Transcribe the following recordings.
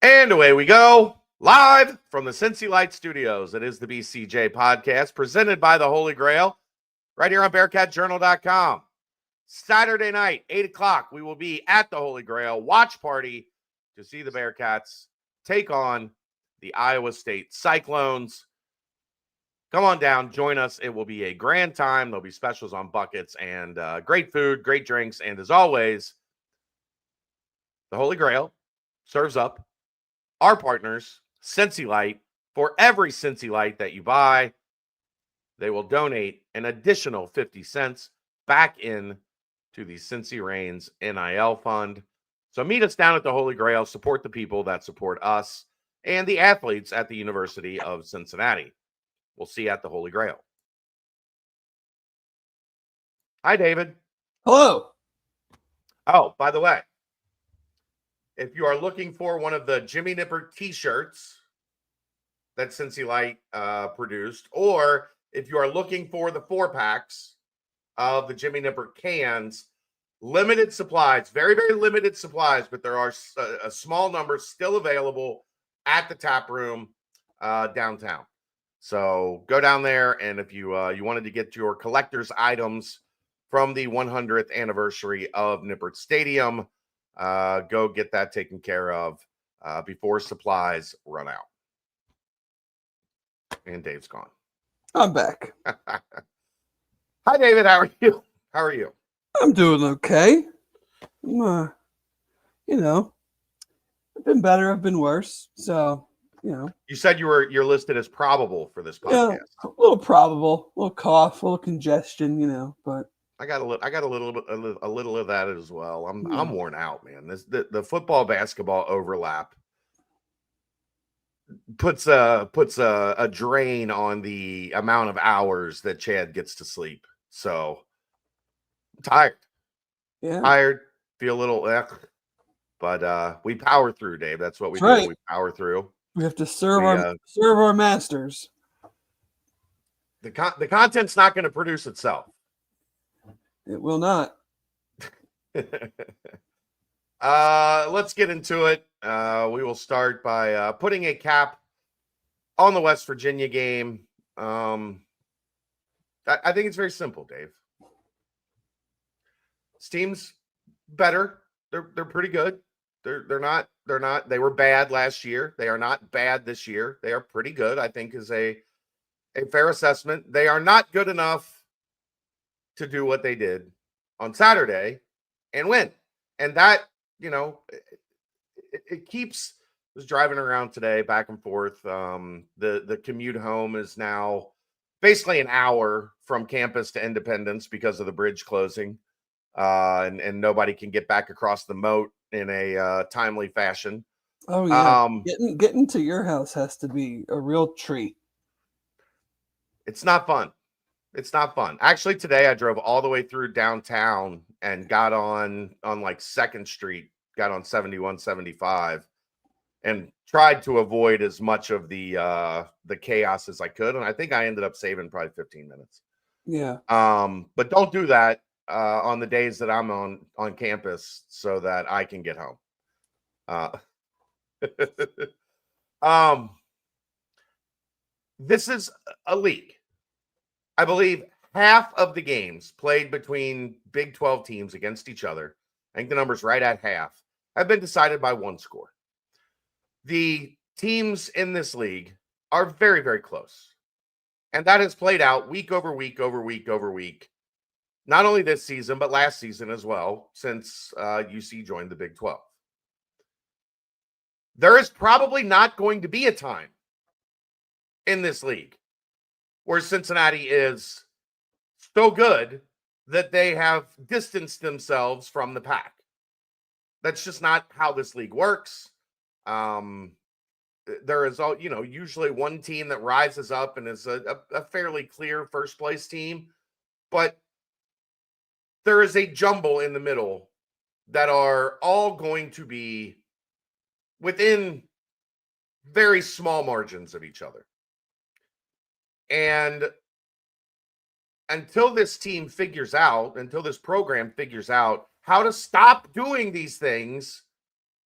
And away we go, live from the Cincy Light Studios. It is the BCJ Podcast, presented by the Holy Grail, right here on BearcatJournal.com. Saturday night, 8 o'clock, we will be at the Holy Grail watch party to see the Bearcats take on the Iowa State Cyclones. Come on down, join us. It will be a grand time. There'll be specials on buckets and great food, great drinks, and as always, the Holy Grail serves up our partners, Cincy Light. For every Cincy Light that you buy, they will donate an additional 50 cents back in to the Cincy Reigns NIL Fund. So meet us down at the Holy Grail, support the people that support us and the athletes at the University of Cincinnati. We'll see you at the Holy Grail. Hi, David. Hello. Oh, by the way, if you are looking for one of the Jimmy Nippert t-shirts that Cincy Light produced, or if you are looking for the 4-packs of the Jimmy Nippert cans, limited supplies, very, very limited supplies, but there are a small number still available at the tap room downtown. So go down there, and if you wanted to get your collector's items from the 100th anniversary of Nippert Stadium, go get that taken care of before supplies run out. And Dave's gone. I'm back. Hi, David. How are you? How are you? I'm doing okay. I've been better. I've been worse. So, You said you're listed as probable for this podcast. A little probable, a little cough, a little congestion, but I got a little of that as well. I'm worn out, man. The football basketball overlap puts a drain on the amount of hours that Chad gets to sleep. So I'm tired. Yeah. Tired, feel a little but we power through, Dave. That's what we do. Right. We power through. We have to serve our masters. The content's not going to produce itself. It will not. Let's get into it. We will start by putting a cap on the West Virginia game. I think it's very simple, Dave. This team's better. They're pretty good. They're not. They were bad last year. They are not bad this year. They are pretty good, I think, is a fair assessment. They are not good enough to do what they did on Saturday and win. And that, it keeps. I was driving around today back and forth. The commute home is now basically an hour from campus to Independence because of the bridge closing. And nobody can get back across the moat in a timely fashion. Oh yeah, getting to your house has to be a real treat. It's not fun. It's not fun. Actually, today I drove all the way through downtown and got on like 2nd Street, got on 71, 75, and tried to avoid as much of the chaos as I could. And I think I ended up saving probably 15 minutes. Yeah. But don't do that on the days that I'm on campus so that I can get home. This is a league. I believe half of the games played between Big 12 teams against each other, I think the number's right at half, have been decided by one score. The teams in this league are very, very close. And that has played out week over week over week over week. Not only this season, but last season as well, since UC joined the Big 12. There is probably not going to be a time in this league where Cincinnati is so good that they have distanced themselves from the pack. That's just not how this league works. There is usually one team that rises up and is a fairly clear first place team, but there is a jumble in the middle that are all going to be within very small margins of each other. And until this program figures out how to stop doing these things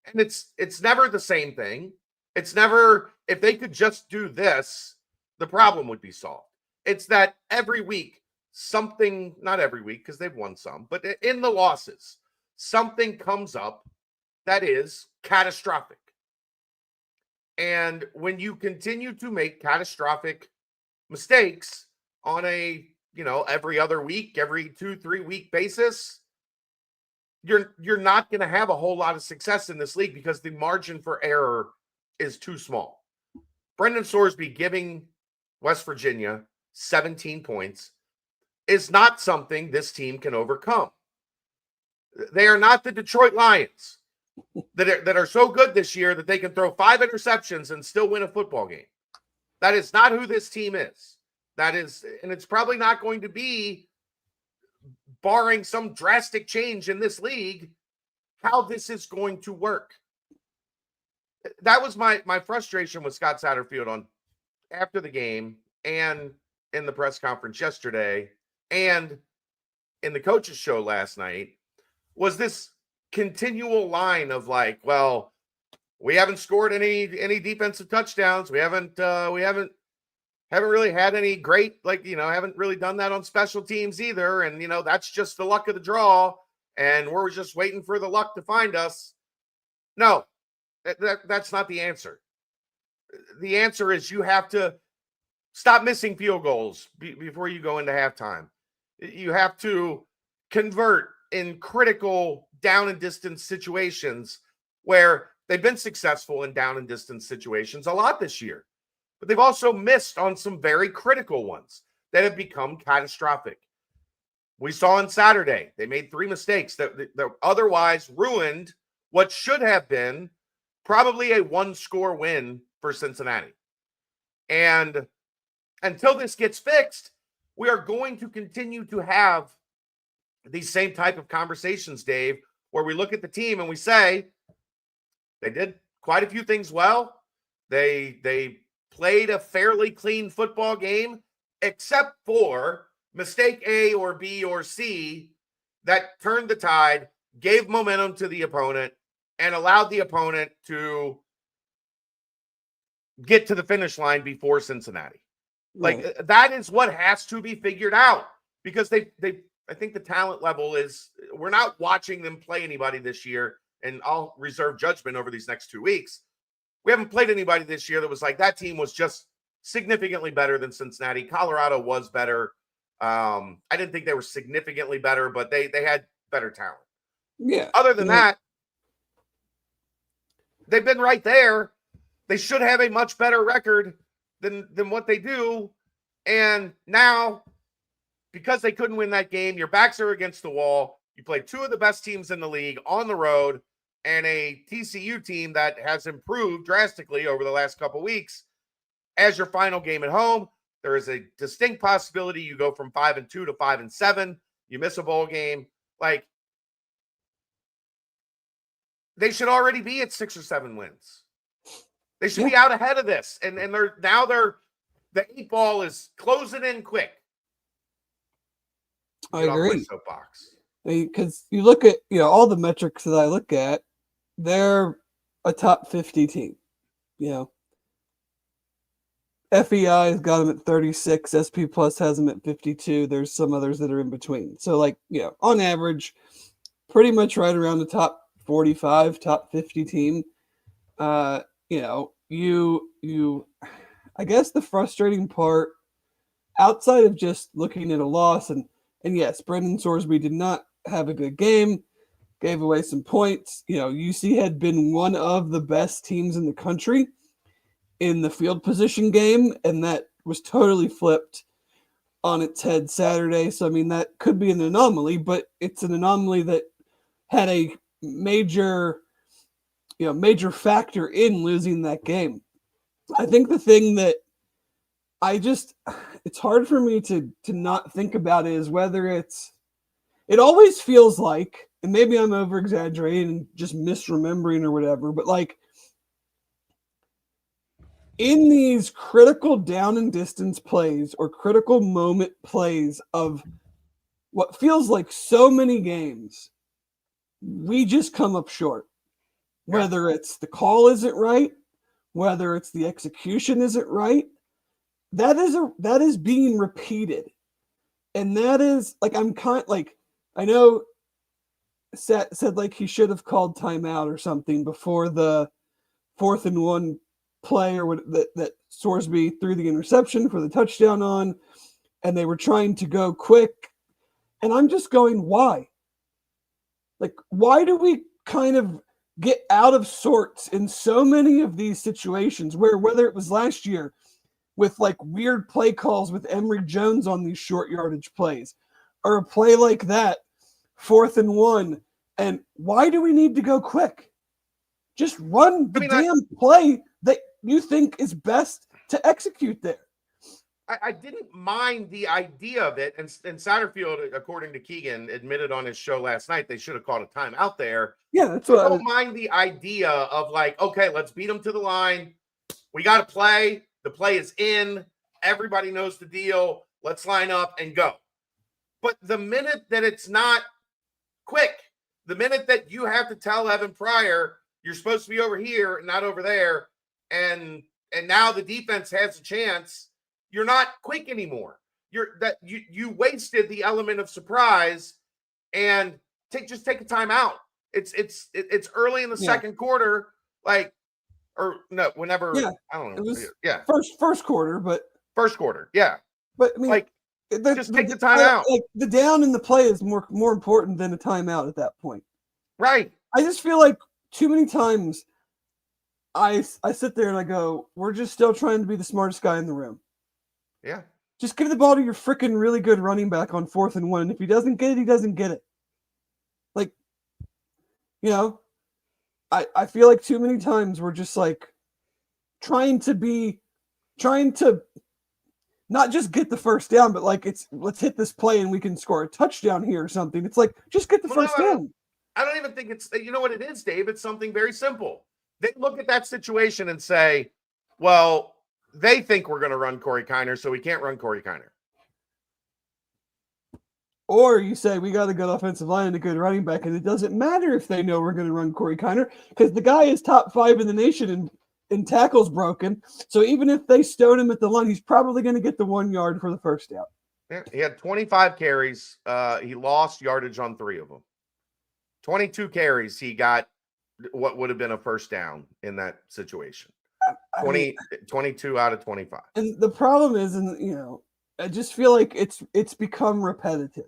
And it's never the same thing. It's never, if they could just do this, the problem would be solved. It's that every week, something, not every week because they've won some, but in the losses, something comes up that is catastrophic. And when you continue to make catastrophic mistakes on a, every other week, every 2-3 week basis, you're not going to have a whole lot of success in this league because the margin for error is too small. Brendan Sorsby giving West Virginia 17 points is not something this team can overcome. They are not the Detroit Lions that are so good this year that they can throw 5 interceptions and still win a football game. That is not who this team is. And it's probably not going to be, barring some drastic change in this league, how this is going to work. That was my frustration with Scott Satterfield on after the game and in the press conference yesterday and in the coaches show last night, was this continual line of like, well, we haven't scored any defensive touchdowns. We haven't really had any great, haven't really done that on special teams either. And, that's just the luck of the draw. And we're just waiting for the luck to find us. No, that's not the answer. The answer is you have to stop missing field goals before you go into halftime. You have to convert in critical down and distance situations where they've been successful in down and distance situations a lot this year. But they've also missed on some very critical ones that have become catastrophic. We saw on Saturday, they made 3 mistakes that otherwise ruined what should have been probably a 1-score win for Cincinnati. And until this gets fixed, we are going to continue to have these same type of conversations, Dave, where we look at the team and we say, they did quite a few things well. They played a fairly clean football game, except for mistake A or B or C that turned the tide, gave momentum to the opponent, and allowed the opponent to get to the finish line before Cincinnati. Right. Like, that is what has to be figured out, because I think the talent level is, we're not watching them play anybody this year, and I'll reserve judgment over these next 2 weeks. We haven't played anybody this year that was like, that team was just significantly better than Cincinnati. Colorado was better. I didn't think they were significantly better, but they had better talent. Yeah. Other than that, they've been right there. They should have a much better record than what they do. And now, because they couldn't win that game, your backs are against the wall. You play 2 of the best teams in the league on the road, and a TCU team that has improved drastically over the last couple weeks as your final game at home. There is a distinct possibility you go from 5-2 to 5-7. You miss a bowl game. Like, they should already be at 6 or 7 wins. They should be out ahead of this. And the 8 ball is closing in quick. I agree. Soapbox. Because you look at, all the metrics that I look at, they're a top 50 team. FEI has got them at 36. SP Plus has them at 52. There's some others that are in between. So, on average, pretty much right around the top 45, top 50 team. I guess the frustrating part, outside of just looking at a loss, and yes, Brendan Sorsby did not have a good game, gave away some points. UC had been one of the best teams in the country in the field position game, and that was totally flipped on its head Saturday. So, that could be an anomaly, but it's an anomaly that had a major factor in losing that game. I think the thing that it's hard for me to not think about is whether it always feels like, and maybe I'm over exaggerating and just misremembering or whatever, but in these critical down and distance plays or critical moment plays of what feels like so many games, we just come up short. Whether it's the call isn't right, whether it's the execution isn't right, that is being repeated. And that is like I know said like he should have called timeout or something before the 4th and 1 play or what that Sorsby threw the interception for the touchdown on, and they were trying to go quick. And I'm just going, why? Like, why do we kind of get out of sorts in so many of these situations where, whether it was last year with like weird play calls with Emory Jones on these short yardage plays, or a play like that, 4th and 1, and why do we need to go quick? Just run the play that you think is best to execute there. I didn't mind the idea of it. And Satterfield, according to Keegan, admitted on his show last night they should have called a timeout there. Yeah, that's what I don't mind the idea of like, okay, let's beat them to the line. We got to play. The play is in. Everybody knows the deal. Let's line up and go. But the minute that it's not quick, the minute that you have to tell Evan Pryor, you're supposed to be over here, not over there, and now the defense has a chance, you're not quick anymore. You wasted the element of surprise, and just take a timeout. It's early in the second quarter, like, or no, whenever. Yeah, I don't know. It was first quarter, but first quarter, yeah. But I mean, like, just take the timeout. Like the down in the play is more important than a timeout at that point. Right. I just feel like too many times I sit there and I go, we're just still trying to be the smartest guy in the room. Yeah. Just give the ball to your freaking really good running back on 4th and 1. And if he doesn't get it, he doesn't get it. Like, you know, I feel like too many times we're just like trying to not just get the first down, but like let's hit this play and we can score a touchdown here or something. It's like, just get the first down. I don't even think it's, you know what it is, Dave? It's something very simple. They look at that situation and say, well, they think we're going to run Corey Kiner, so we can't run Corey Kiner. Or you say, we got a good offensive line and a good running back, and it doesn't matter if they know we're going to run Corey Kiner, because the guy is top 5 in the nation in tackles broken. So even if they stone him at the line, he's probably going to get the 1 yard for the first down. Yeah, he had 25 carries. He lost yardage on 3 of them. 22 carries, he got what would have been a first down in that situation. 22 out of 25. And the problem is, I just feel like it's become repetitive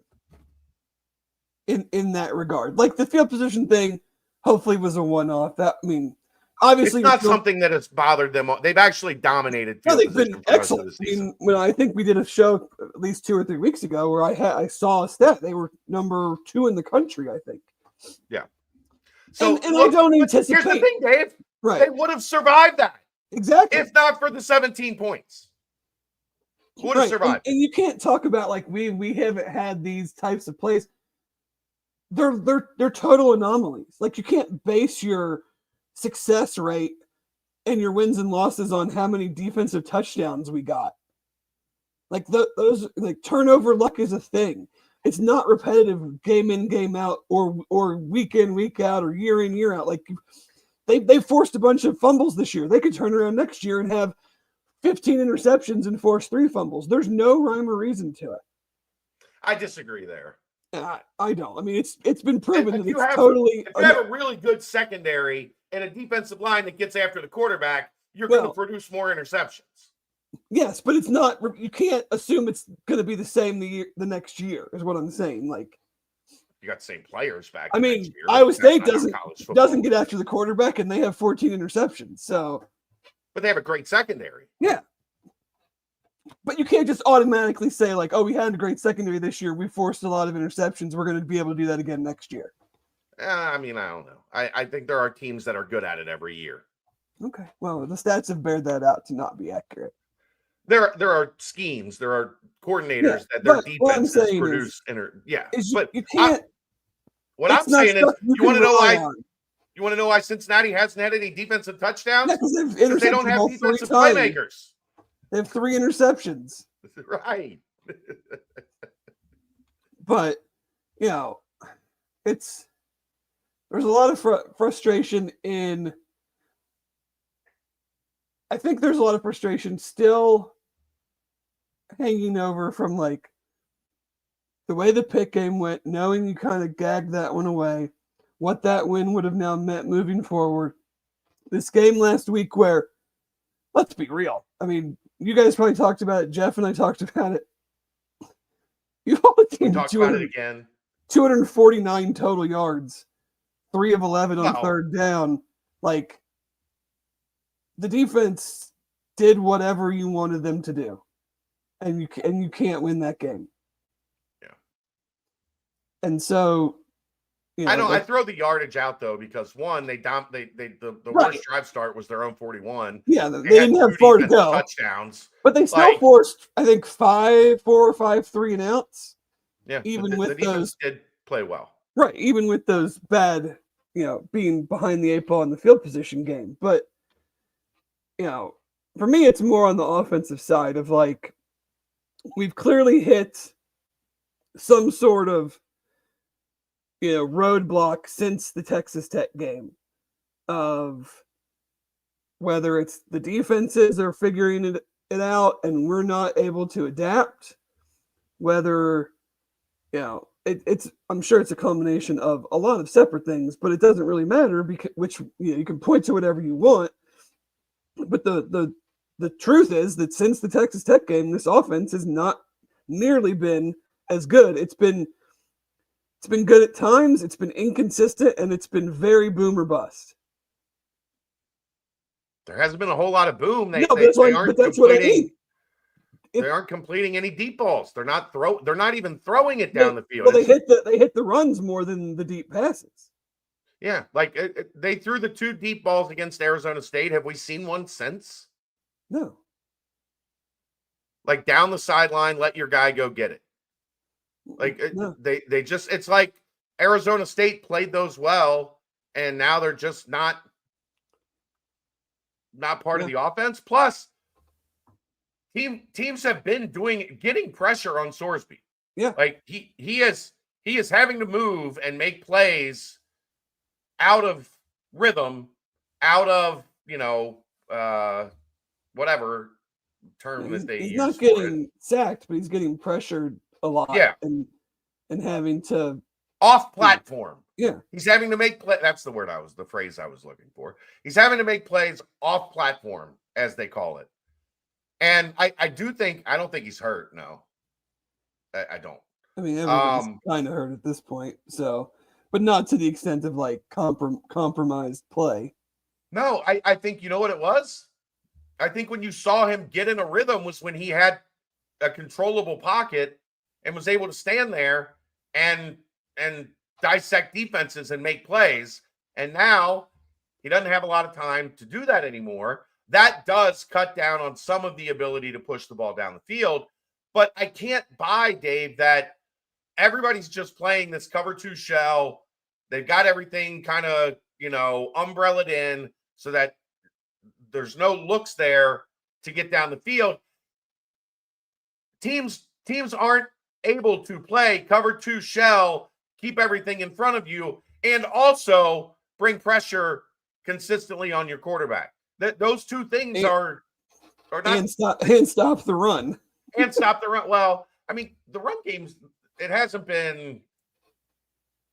in that regard. Like the field position thing, hopefully was a one-off. Obviously, it's not something that has bothered them. They've actually dominated. No, they've been excellent. I think we did a show at least 2 or 3 weeks ago where I saw a stat. They were number 2 in the country, I think. Yeah. So and I don't anticipate. Here's the thing, Dave. Right. They would have survived that. Exactly. If not for the 17 points. Would have survived. And you can't talk about like we haven't had these types of plays. They're total anomalies. Like you can't base your success rate and your wins and losses on how many defensive touchdowns we got. Like those like turnover luck is a thing. It's not repetitive game in, game out, or week in, week out, or year in, year out. Like they forced a bunch of fumbles this year. They could turn around next year and have 15 interceptions and force 3 fumbles. There's no rhyme or reason to it. I disagree there. I don't. I mean, it's been proven that it's totally. If you have a really good secondary and a defensive line that gets after the quarterback, you're going to produce more interceptions. Yes, but it's not. You can't assume it's going to be the same the next year. Is what I'm saying. Like you got the same players back. I mean, Iowa State doesn't get after the quarterback, and they have 14 interceptions. So, but they have a great secondary. Yeah. But you can't just automatically say like, oh, we had a great secondary this year. We forced a lot of interceptions. We're going to be able to do that again next year. I mean, I don't know. I think there are teams that are good at it every year. Okay. Well, the stats have bared that out to not be accurate. There are schemes. There are coordinators that their defenses produce. But you can't. What I'm saying is, you want to know why? You want to know why Cincinnati hasn't had any defensive touchdowns? Because they don't have defensive playmakers. They have 3 interceptions. Right. But, it's there's a lot of frustration in. I think there's a lot of frustration still hanging over from like the way the Pitt game went, knowing you kind of gagged that one away, what that win would have now meant moving forward. This game last week where, let's be real. I mean, you guys probably talked about it. Jeff and I talked about it. You all team talked about it again. 249 total yards, 3 of 11 on Wow. third down. Like, the defense did whatever you wanted them to do, and you can't win that game. Yeah. And so, I throw the yardage out though because one, the worst drive start was their own 41. Yeah, they didn't have far to go. Touchdowns, but they still forced, I think, 4 or 5 3 and outs. Yeah, even with the defense did play well. Right, even with those bad, being behind the 8 ball in the field position game. But, for me, it's more on the offensive side of like, we've clearly hit some sort of, roadblock since the Texas Tech game of whether it's the defenses are figuring it out and we're not able to adapt, whether, I'm sure it's a combination of a lot of separate things, but it doesn't really matter because you can point to whatever you want. But the truth is that since the Texas Tech game, this offense has not nearly been as good. It's been good at times, it's been inconsistent, and it's been very boom or bust. There hasn't been a whole lot of boom. That's what I mean. They aren't completing any deep balls. They're not even throwing it down the field. Well, they hit the runs more than the deep passes. Yeah, like they threw the 2 deep balls against Arizona State. Have we seen one since? No. Like down the sideline, let your guy go get it. Like no. they just, it's like Arizona State played those well, and now they're just not part of the offense. Plus, teams have been getting pressure on Sorsby. Yeah, like he is having to move and make plays out of rhythm, out of whatever term that they use. He's not getting sacked, but he's getting pressured a lot. Yeah, and having to off platform. Yeah, he's having to make play. That's the phrase I was looking for. He's having to make plays off platform, as they call it. And I don't think he's hurt. No, I don't. I mean, everyone's kind of hurt at this point. So, but not to the extent of like compromised play. No, I think you know what it was. I think when you saw him get in a rhythm was when he had a controllable pocket and was able to stand there and dissect defenses and make plays. And now he doesn't have a lot of time to do that anymore. That does cut down on some of the ability to push the ball down the field. But I can't buy, Dave, that everybody's just playing this cover 2 shell. They've got everything kind of, umbrellaed in so that there's no looks there to get down the field. Teams aren't able to play cover 2 shell, keep everything in front of you, and also bring pressure consistently on your quarterback. Those 2 things are not, and stop the run. And stop the run. Well, I mean, the run games, it hasn't been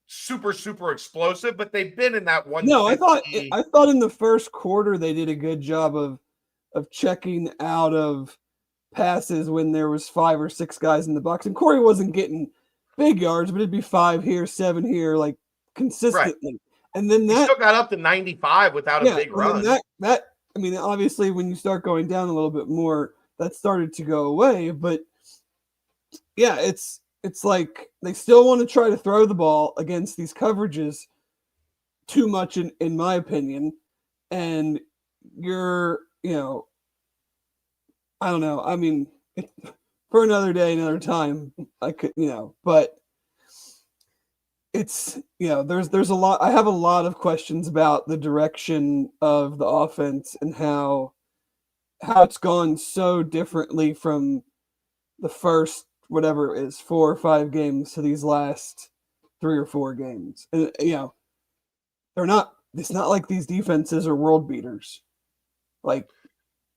super explosive, but they've been in that one. No, I thought in the first quarter they did a good job of checking out of passes when there was 5 or 6 guys in the box, and Corey wasn't getting big yards, but it'd be 5 here, 7 here, like consistently. Right. And then he still got up to 95 without a big run. That I mean, obviously, when you start going down a little bit more, that started to go away. But yeah, it's like they still want to try to throw the ball against these coverages too much, in my opinion. And you're, I don't know. I mean, for another day, another time, I could, but it's, there's a lot. I have a lot of questions about the direction of the offense and how it's gone so differently from the first, whatever it is, 4 or 5 games to these last 3 or 4 games. And, they're not. It's not like these defenses are world beaters. Like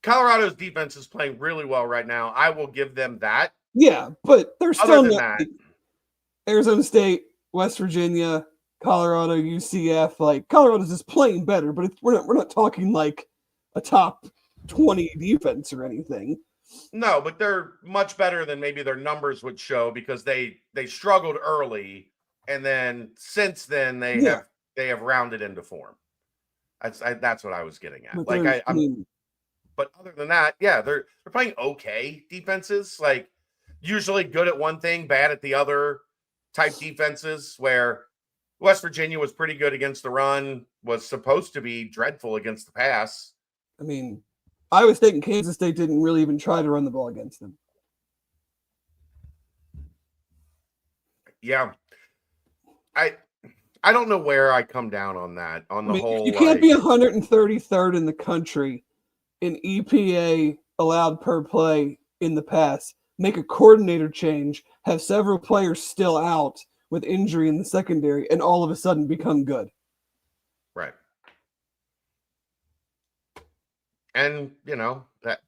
Colorado's defense is playing really well right now. I will give them that. yeah, but they're Other still than not that, Arizona State, West Virginia, Colorado, UCF. Like Colorado's just playing better, but we're not talking like a top 20 defense or anything. no, but they're much better than maybe their numbers would show because they struggled early, and then since then they have rounded into form. That's what I was getting at. But Like but other than that, yeah, they're playing okay defenses. Like usually good at one thing, bad at the other type defenses. Where West Virginia was pretty good against the run, was supposed to be dreadful against the pass. I mean, Iowa State and Kansas State didn't really even try to run the ball against them. Yeah, I don't know where I come down on that. On the whole, you can't be 133rd in the country in EPA allowed per play in the pass, make a coordinator change, have several players still out with injury in the secondary, and all of a sudden become good. Right. And, that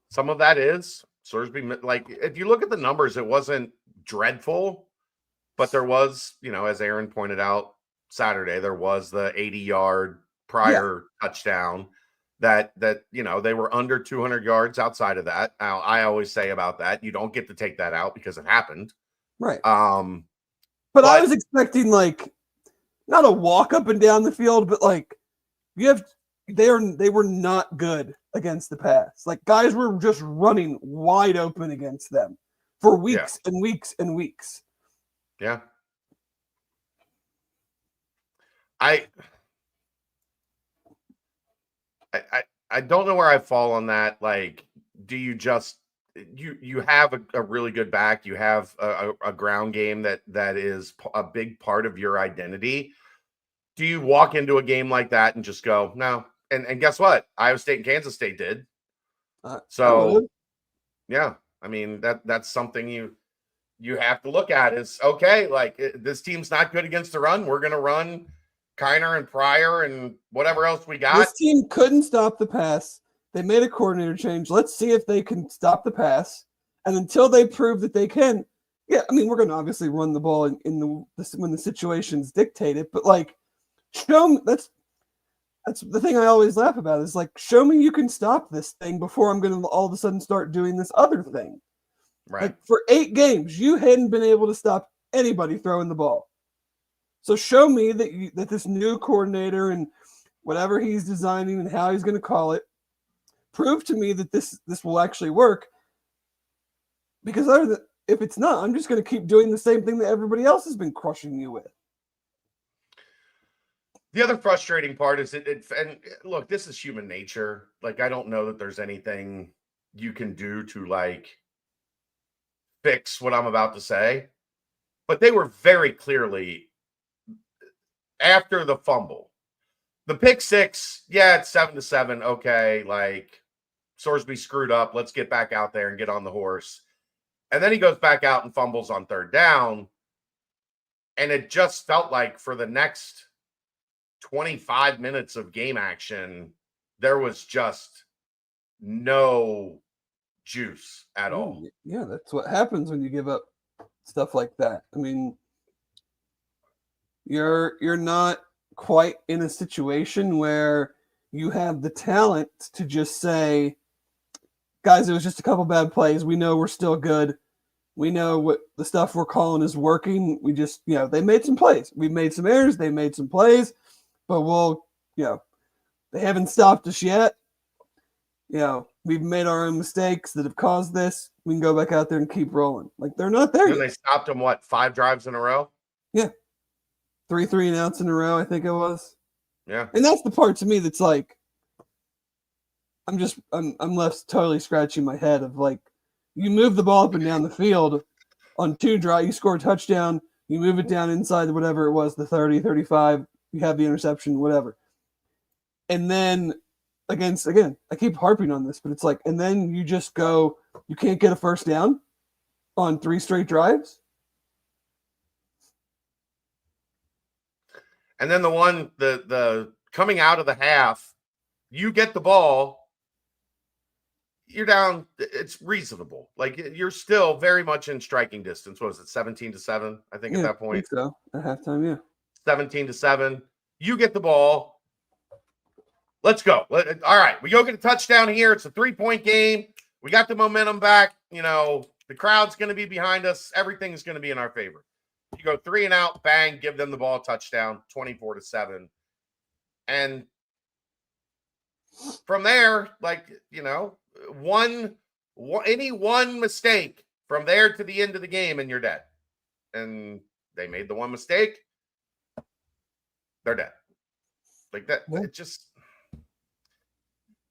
some of that is Sorsby. Like, if you look at the numbers, it wasn't dreadful, but there was, as Aaron pointed out Saturday, there was the 80-yard prior touchdown that they were under 200 yards outside of that. Now, I always say about that, you don't get to take that out because it happened. Right. But I was expecting like not a walk up and down the field, but like they were not good against the pass. Like guys were just running wide open against them for weeks and weeks and weeks. Yeah. I don't know where I fall on that. Like, do you just you have a really good back, you have a ground game that is a big part of your identity. Do you walk into a game like that and just go, no? And guess what? Iowa State and Kansas State did. Yeah, I mean that's something you have to look at is okay. Like this team's not good against the run. We're gonna run Kiner and Pryor and whatever else we got. This team couldn't stop the pass. They made a coordinator change. Let's see if they can stop the pass. And until they prove that they can, yeah, I mean, we're going to obviously run the ball when the situations dictate it. But like, show me. That's the thing I always laugh about is like, show me you can stop this thing before I'm going to all of a sudden start doing this other thing. Right. Like for 8 games, you hadn't been able to stop anybody throwing the ball. So show me that this new coordinator and whatever he's designing and how he's going to call it, prove to me that this will actually work. Because if it's not, I'm just going to keep doing the same thing that everybody else has been crushing you with. The other frustrating part is and look, this is human nature. Like, I don't know that there's anything you can do to like fix what I'm about to say, but they were very clearly after the fumble, the pick six. Yeah, it's 7-7. Okay, like Sorsby screwed up. Let's get back out there and get on the horse. And then he goes back out and fumbles on 3rd down. And it just felt like for the next 25 minutes of game action, there was just no juice at all. Yeah, that's what happens when you give up stuff like that. I mean, you're not quite in a situation where you have the talent to just say, guys, it was just a couple bad plays. We know we're still good. We know what the stuff we're calling is working. We just, they made some plays. We made some errors. They made some plays, but they haven't stopped us yet. We've made our own mistakes that have caused this. We can go back out there and keep rolling. Like they're not there yet. They stopped them, 5 drives in a row? Yeah. 3 and outs in a row, I think it was. Yeah. And that's the part to me that's like, I'm left totally scratching my head of like, you move the ball up and down the field on 2 drives, you score a touchdown, you move it down inside whatever it was, the 30, 35, you have the interception, whatever. And then again, I keep harping on this, but it's like, and then you just go, you can't get a first down on 3 straight drives. And then the coming out of the half, you get the ball, you're down. It's reasonable. Like you're still very much in striking distance. What was it, 17-7? I think at that point. I think so. At halftime, yeah. 17-7. You get the ball. Let's go. All right, we go get a touchdown here. It's a 3-point game. We got the momentum back. The crowd's going to be behind us. Everything's going to be in our favor. You go 3 and out, bang, give them the ball, touchdown, 24-7. And from there, any one mistake from there to the end of the game and you're dead. And they made the one mistake. They're dead. Like that. Yeah.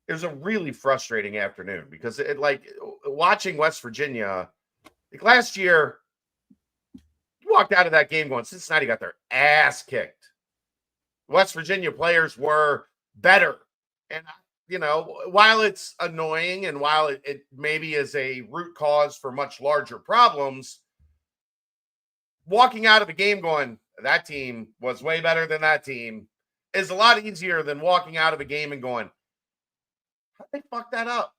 It was a really frustrating afternoon because watching West Virginia, last year, you walked out of that game going, Cincinnati got their ass kicked. West Virginia players were better. And, while it's annoying and while it maybe is a root cause for much larger problems, walking out of the game going, that team was way better than that team is a lot easier than walking out of a game and going, how'd they fuck that up?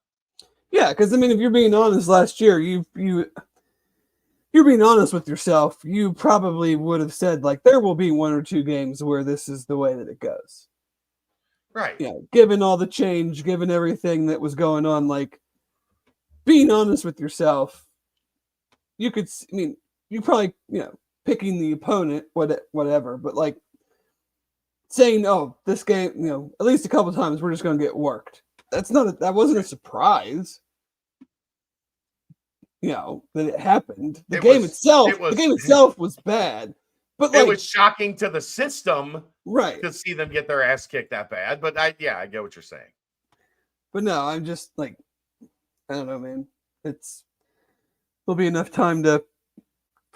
Yeah, because if you're being honest, last year you're being honest with yourself. You probably would have said there will be 1 or 2 games where this is the way that it goes. Right. Yeah, given all the change, given everything that was going on, being honest with yourself, you could. You probably picking the opponent, whatever, but saying, "Oh, this game, at least a couple times we're just going to get worked." That wasn't a surprise. That it happened. The game itself was bad, but it was shocking to the system, right, to see them get their ass kicked that bad. But I get what you're saying. But no, I'm just I don't know, man. There'll be enough time to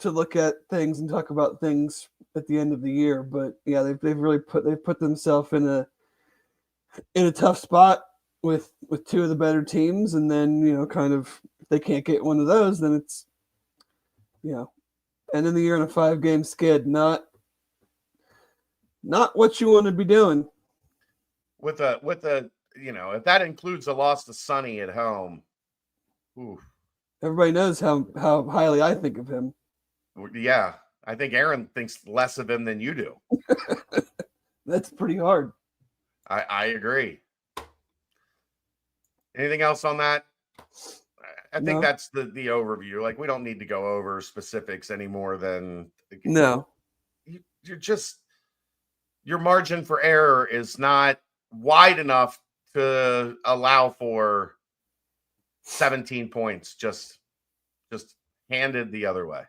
look at things and talk about things at the end of the year. But yeah, they've really put themselves in a tough spot with 2 of the better teams, and then kind of if they can't get one of those, then it's end of the year in a 5-game skid, not what you want to be doing. With a if that includes a loss to Sonny at home, oof. Everybody knows how highly I think of him. Yeah, I think Aaron thinks less of him than you do. That's pretty hard. I agree. Anything else on that? I think that's the overview. We don't need to go over specifics any more than no. Your margin for error is not wide enough to allow for 17 points just handed the other way.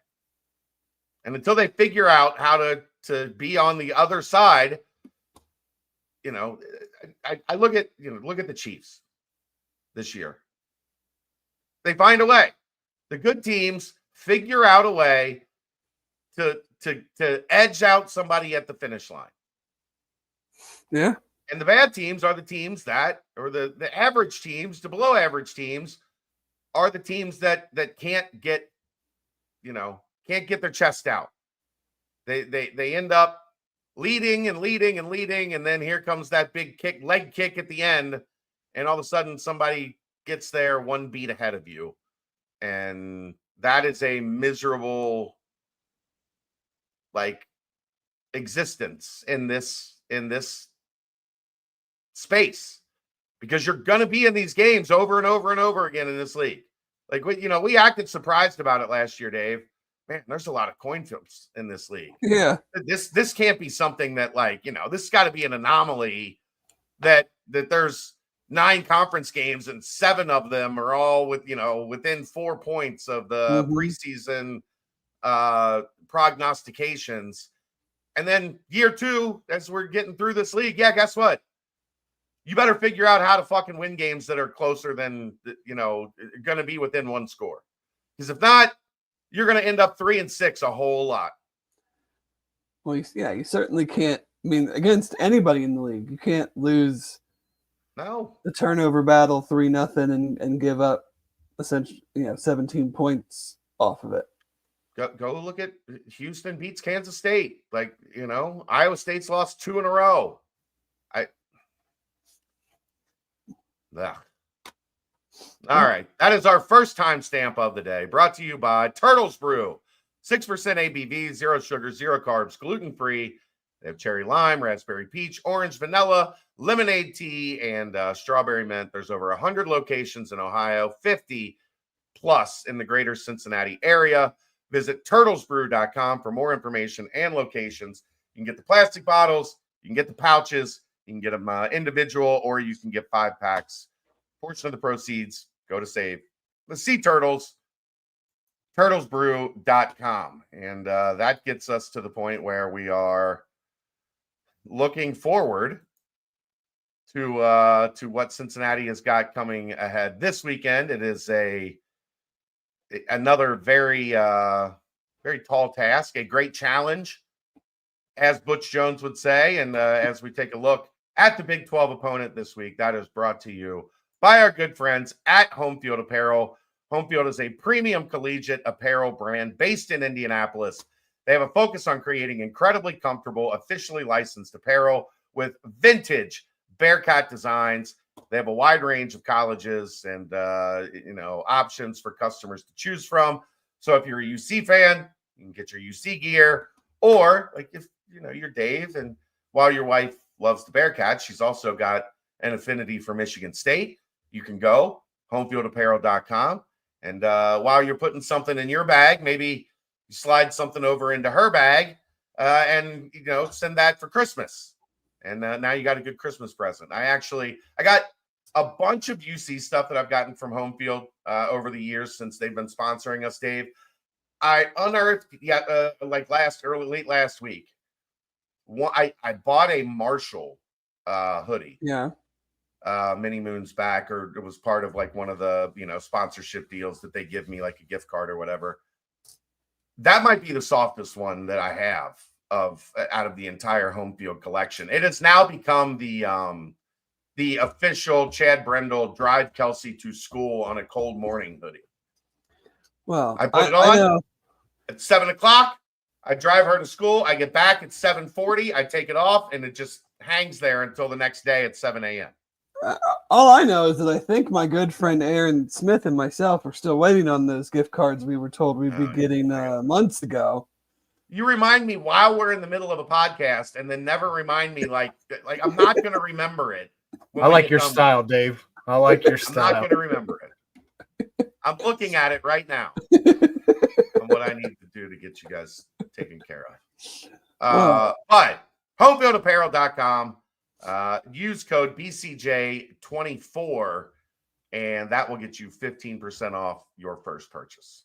And until they figure out how to be on the other side, I look at the Chiefs this year. They find a way. The good teams figure out a way to edge out somebody at the finish line. Yeah. And the bad teams are the teams or the average teams, the below average teams are the teams that can't get their chest out. They end up leading, and then here comes that big leg kick at the end, and all of a sudden somebody gets there 1 beat ahead of you. And that is a miserable existence in this space, because you're going to be in these games over and over and over again in this league. We acted surprised about it last year, Dave. Man, there's a lot of coin flips in this league. Yeah. This can't be something that this has got to be an anomaly that there's 9 conference games and 7 of them are all within 4 points of the preseason prognostications. And then year 2, as we're getting through this league, guess what? You better figure out how to fucking win games that are closer than, going to be within 1 score. Because if not, you're going to end up 3-6 a whole lot. Well, you certainly can't. Against anybody in the league, you can't lose the turnover battle 3-0 and give up essentially 17 points off of it. Go look at Houston beats Kansas State. Like, Iowa State's lost 2 in a row. All right. That is our first timestamp of the day, brought to you by Turtles Brew. 6% ABV, 0 sugar, 0 carbs, gluten-free. They have cherry lime, raspberry peach, orange vanilla, lemonade tea, and strawberry mint. There's over 100 locations in Ohio, 50 plus in the greater Cincinnati area. Visit turtlesbrew.com for more information and locations. You can get the plastic bottles, you can get the pouches, you can get them individual, or you can get 5 packs. Portion of the proceeds go to save the sea turtles, turtlesbrew.com. And that gets us to the point where we are looking forward to what Cincinnati has got coming ahead this weekend. It is another very very tall task, a great challenge, as Butch Jones would say. And as we take a look at the Big 12 opponent this week, that is brought to you by our good friends at Homefield Apparel. Homefield is a premium collegiate apparel brand based in Indianapolis. They have a focus on creating incredibly comfortable, officially licensed apparel with vintage Bearcat designs. They have a wide range of colleges and options for customers to choose from. So if you're a UC fan, you can get your UC gear, or like if you're Dave, and while your wife loves the Bearcats, she's also got an affinity for Michigan State. You can go homefieldapparel.com, and while you're putting something in your bag, maybe you slide something over into her bag, and send that for Christmas. And now you got a good Christmas present. I got a bunch of UC stuff that I've gotten from Homefield over the years since they've been sponsoring us, Dave. I unearthed late last week. I bought a Marshall hoodie. Yeah. Many moons back, or it was part of like one of the sponsorship deals that they give me, like a gift card or whatever. That might be the softest one that I have out of the entire Homefield collection. It has now become the official Chad Brendel drive Kelsey to school on a cold morning hoodie. Well, I put it on at 7:00. I drive her to school. I get back at 7:40. I take it off, and it just hangs there until the next day at 7 a.m. All I know is that I think my good friend Aaron Smith and myself are still waiting on those gift cards we were told we'd be getting months ago. You remind me while we're in the middle of a podcast, and then never remind me like I'm not going to remember it. I like your style, Dave. I like your style. I'm not going to remember it. I'm looking at it right now on what I need to do to get you guys taken care of. But homefieldapparel.com, use code BCJ24, and that will get you 15% off your first purchase.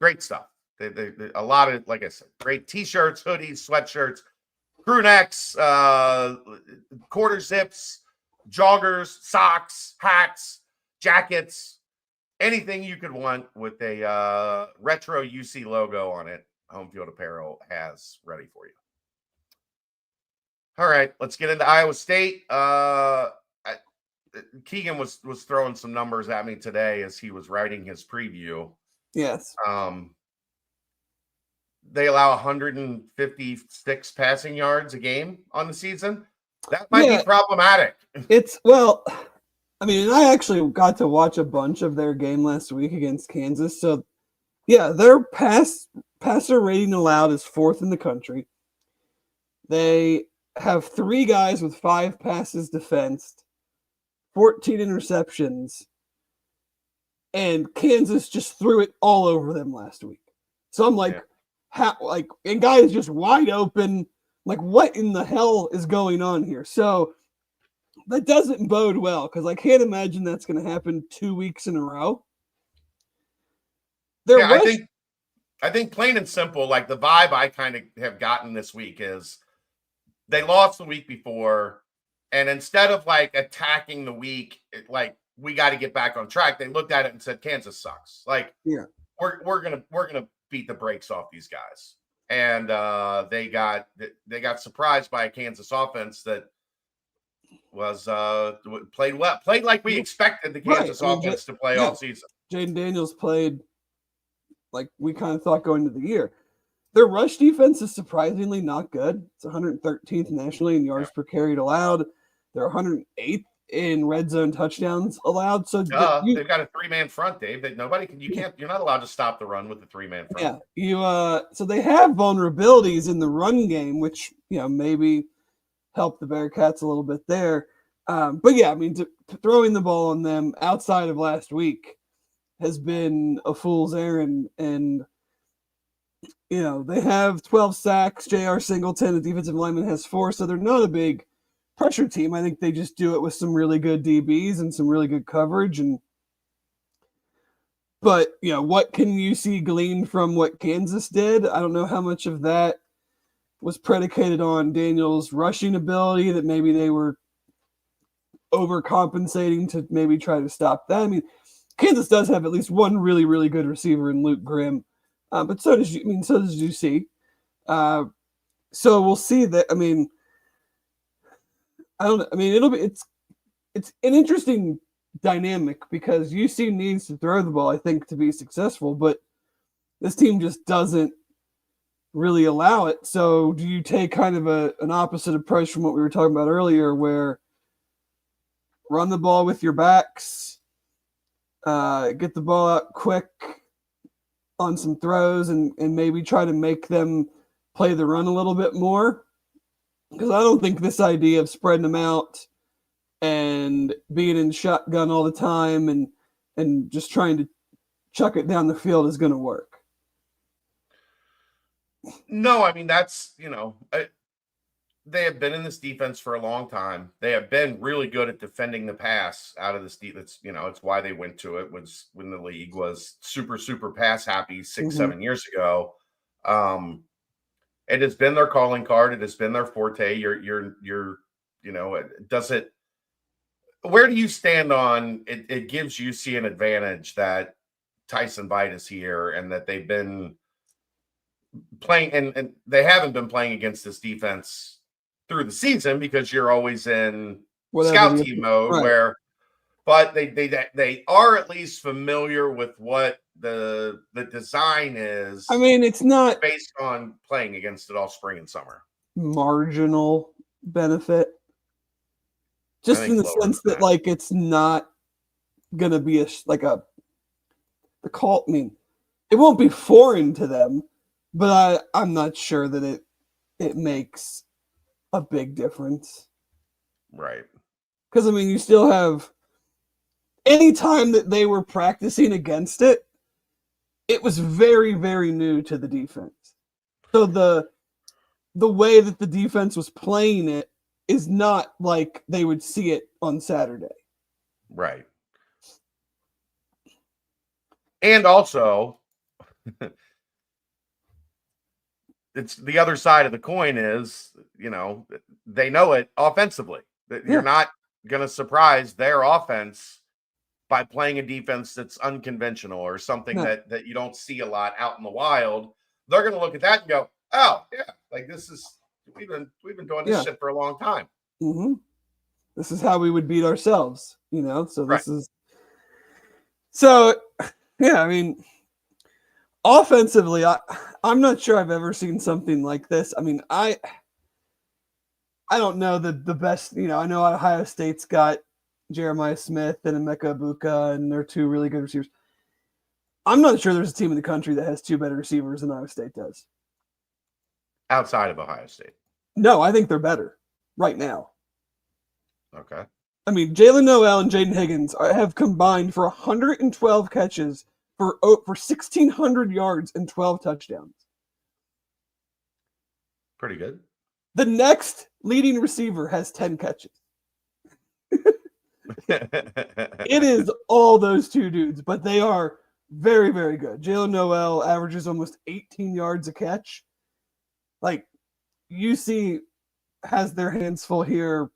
Great stuff. A lot of, like I said, great t-shirts, hoodies, sweatshirts, crew necks, quarter zips, joggers, socks, hats, jackets, anything you could want with a retro UC logo on it. Homefield Apparel has ready for you. All right, let's get into Iowa State. Keegan was throwing some numbers at me today as he was writing his preview. Yes. They allow 156 passing yards a game on the season. That might be problematic. I actually got to watch a bunch of their game last week against Kansas. So, yeah, their passer rating allowed is 4th in the country. They have 3 guys with 5 passes defensed, 14 interceptions, and Kansas just threw it all over them last week. So I'm like, and guys just wide open. Like, what in the hell is going on here? So that doesn't bode well, because I can't imagine that's going to happen 2 weeks in a row. I think plain and simple, like the vibe I kind of have gotten this week is they lost the week before, and instead of like attacking the week, like we got to get back on track, they looked at it and said Kansas sucks. Like, we're gonna beat the brakes off these guys, and they got surprised by a Kansas offense that was played like we expected the Kansas offense to play all season. Jaden Daniels played like we kind of thought going into the year. Their rush defense is surprisingly not good. It's 113th nationally in yards per carry allowed. They're 108th in red zone touchdowns allowed. So they've got a 3-man front, Dave. That you're not allowed to stop the run with the 3-man front. Yeah, so they have vulnerabilities in the run game, which maybe help the Bearcats a little bit there. But yeah, I mean, throwing the ball on them outside of last week has been a fool's errand, and they have 12 sacks. J.R. Singleton, the defensive lineman, has 4, so they're not a big pressure team. I think they just do it with some really good DBs and some really good coverage. But what can you see gleaned from what Kansas did? I don't know how much of that was predicated on Daniel's rushing ability, that maybe they were overcompensating to maybe try to stop that. I mean, Kansas does have at least one really, really good receiver in Luke Grimm. But so does UC. So we'll see that. I mean, it's an interesting dynamic because UC needs to throw the ball, I think, to be successful, but this team just doesn't really allow it. So do you take kind of an opposite approach from what we were talking about earlier, where run the ball with your backs, get the ball out quick on some throws, and maybe try to make them play the run a little bit more? Because I don't think this idea of spreading them out and being in shotgun all the time and just trying to chuck it down the field is going to work. No, I mean, that's, they have been in this defense for a long time. They have been really good at defending the pass out of this defense. It's why they went to it was when the league was super, super pass happy 7 years ago. It has been their calling card. It has been their forte. Where do you stand on it? It gives UC an advantage that Tyson Vite is here and that they've been playing, and they haven't been playing against this defense through the season because you're always in scout team mode, right? But they are at least familiar with what the design is. I mean, it's not based on playing against it all spring and summer. Marginal benefit, just in the sense that like it's not gonna be the call. I mean, it won't be foreign to them, but I'm not sure that it makes a big difference, right? Because I mean, you still have any time that they were practicing against it, it was very, very new to the defense. So the way that the defense was playing it is not like they would see it on Saturday. Right. And also, it's the other side of the coin is, they know it offensively. You're not going to surprise their offense by playing a defense that's unconventional or something that you don't see a lot out in the wild. They're going to look at that and go, oh, yeah, like we've been doing this shit for a long time. Mm-hmm. This is how we would beat ourselves, so this is. So, yeah, I mean, offensively, I'm not sure I've ever seen something like this. I mean, I don't know the best, I know Ohio State's got Jeremiah Smith and Emeka Ibuka, and they're 2 really good receivers. I'm not sure there's a team in the country that has 2 better receivers than Ohio State does. Outside of Ohio State? No, I think they're better right now. Okay. I mean, Jalen Noel and Jaden Higgins have combined for 112 catches for 1,600 yards and 12 touchdowns. Pretty good. The next leading receiver has 10 catches. It is all those 2 dudes, but they are very, very good. Jalen Noel averages almost 18 yards a catch. Like, UC has their hands full here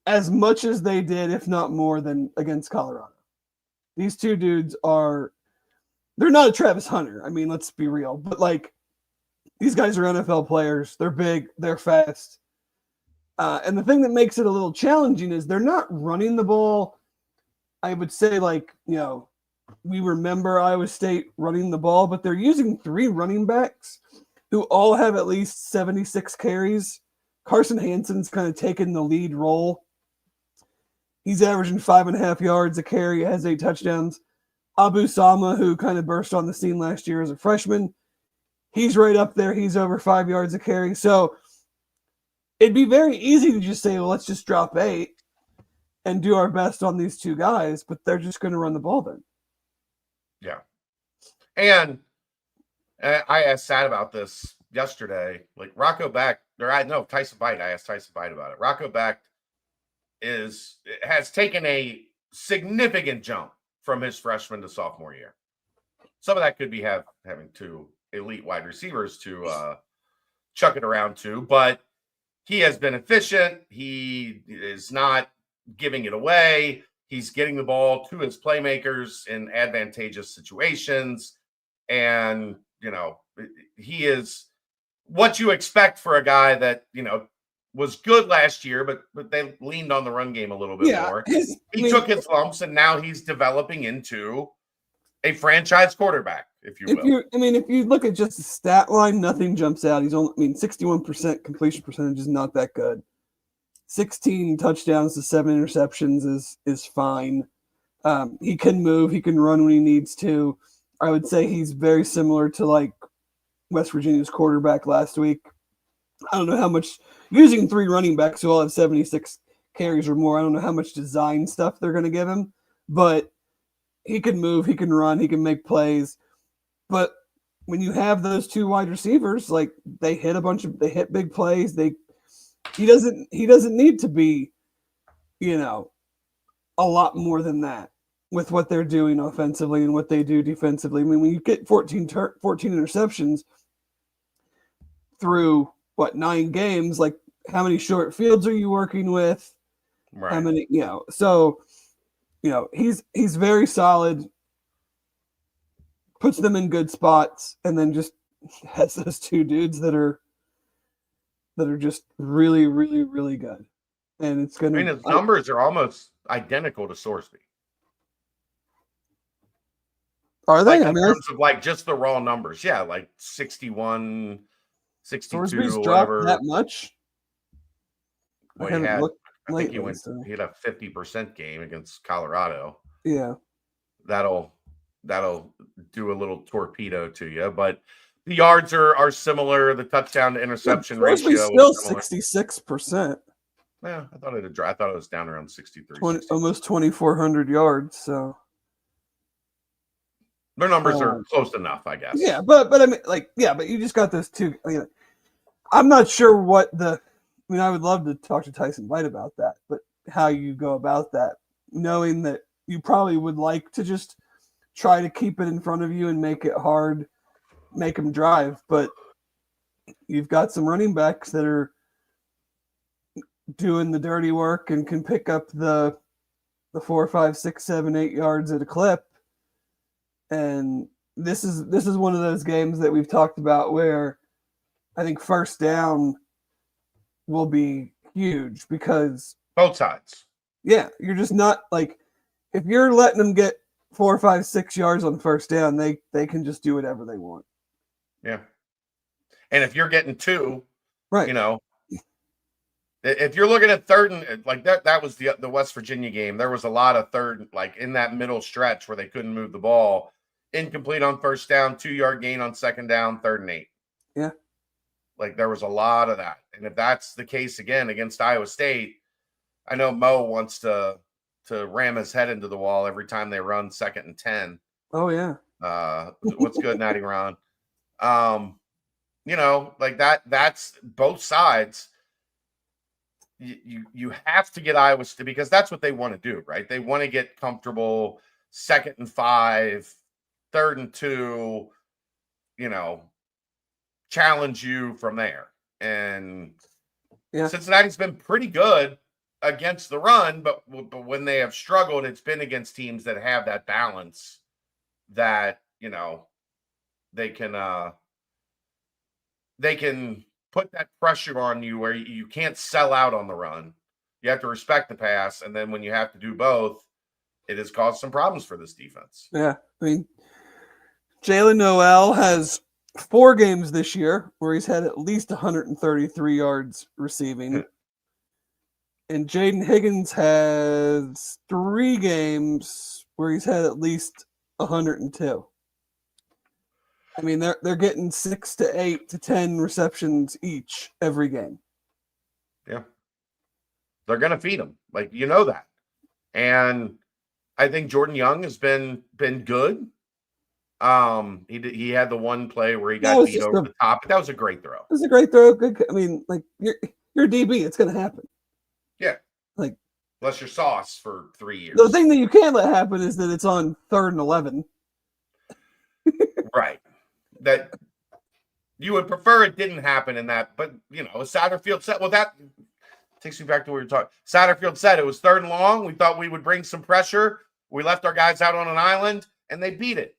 as much as they did, if not more, than against Colorado. These 2 dudes they're not a Travis Hunter. I mean, let's be real. But, these guys are NFL players. They're big. They're fast. And the thing that makes it a little challenging is they're not running the ball, I would say, we remember Iowa State running the ball, but they're using 3 running backs who all have at least 76 carries. Carson Hansen's kind of taken the lead role. He's averaging 5.5 yards a carry, has 8 touchdowns. Abu Sama, who kind of burst on the scene last year as a freshman, he's right up there. He's over 5 yards a carry. So it'd be very easy to just say, well, let's just drop 8 and do our best on these 2 guys, but they're just going to run the ball then. Yeah. And I asked Sad about this yesterday. Like Rocco Beck, Tyson Bite. I asked Tyson Bite about it. Rocco Beck has taken a significant jump from his freshman to sophomore year. Some of that could be having 2 elite wide receivers to chuck it around to, but he has been efficient. He is not giving it away. He's getting the ball to his playmakers in advantageous situations. And, he is what you expect for a guy that, was good last year, but they leaned on the run game a little bit more. He took his lumps, and now he's developing into a franchise quarterback, if you will. If you look at just the stat line, nothing jumps out. 61% completion percentage is not that good. 16 touchdowns to 7 interceptions is fine. He can move. He can run when he needs to. I would say he's very similar to like West Virginia's quarterback last week. I don't know how much using 3 running backs who all have 76 carries or more. I don't know how much design stuff they're going to give him, but he can move, he can run, he can make plays. But when you have those 2 wide receivers, like they hit big plays. He doesn't need to be, a lot more than that with what they're doing offensively and what they do defensively. I mean, when you get 14 interceptions through 9 games, like how many short fields are you working with? Right. How many, so, he's very solid, puts them in good spots, and then just has those 2 dudes that are just really, really, really good. And it's going to, his numbers are almost identical to Sorsby. Are they? Like in terms of like just the raw numbers. Yeah, like 61, 62, Sorsby's whatever. dropped that much? Well, I haven't looked lately, he had a 50% game against Colorado. Yeah. That'll do a little torpedo to you, but the yards are similar. The touchdown to interception ratio still 66%. Yeah, I thought it was down around 63. Almost 2,400 yards. So their numbers are close enough, I guess. Yeah, but I mean, but you just got those 2. I'm not sure what I would love to talk to Tyson White about that, but how you go about that, knowing that you probably would like to just try to keep it in front of you and make it hard, make them drive. But you've got some running backs that are doing the dirty work and can pick up the 4, 5, 6, 7, 8 yards at a clip. And this is one of those games that we've talked about where I think first down will be huge because both sides. Yeah, you're just not like if you're letting them get 4, 5, 6 yards on first down, they can just do whatever they want. Yeah, and if you're getting 2, right, if you're looking at third and like that was the West Virginia game. There was a lot of third, like in that middle stretch where they couldn't move the ball, incomplete on first down, 2-yard gain on second down, 3rd and 8. Yeah, like there was a lot of that, and if that's the case again against Iowa State, I know Mo wants to ram his head into the wall every time they run 2nd and 10. Oh yeah. What's good, Natty Ron? Like that's both sides. You have to get Iowa State because that's what they want to do, right? They want to get comfortable 2nd and 5, 3rd and 2, challenge you from there. And Cincinnati's been pretty good against the run, but when they have struggled, it's been against teams that have that balance that, they can put that pressure on you where you can't sell out on the run. You have to respect the pass. And then when you have to do both, it has caused some problems for this defense. Yeah, I mean, Jalen Noel has 4 games this year where he's had at least 133 yards receiving. And Jaden Higgins has 3 games where he's had at least 102. I mean, they're getting 6 to 8 to 10 receptions each every game. Yeah. They're going to feed him. Like, you know that. And I think Jordan Young has been good. He had the one play where he got beat over the top, but that was a great throw. It was a great throw. Good. I mean, like, you're DB, it's going to happen. Yeah. Like, unless you're Sauce for 3 years. The thing that you can't let happen is that it's on 3rd and 11. Right. That you would prefer it didn't happen in that, but Satterfield said, well, that takes me back to what we were talking. Satterfield said it was 3rd and long. We thought we would bring some pressure. We left our guys out on an island and they beat it.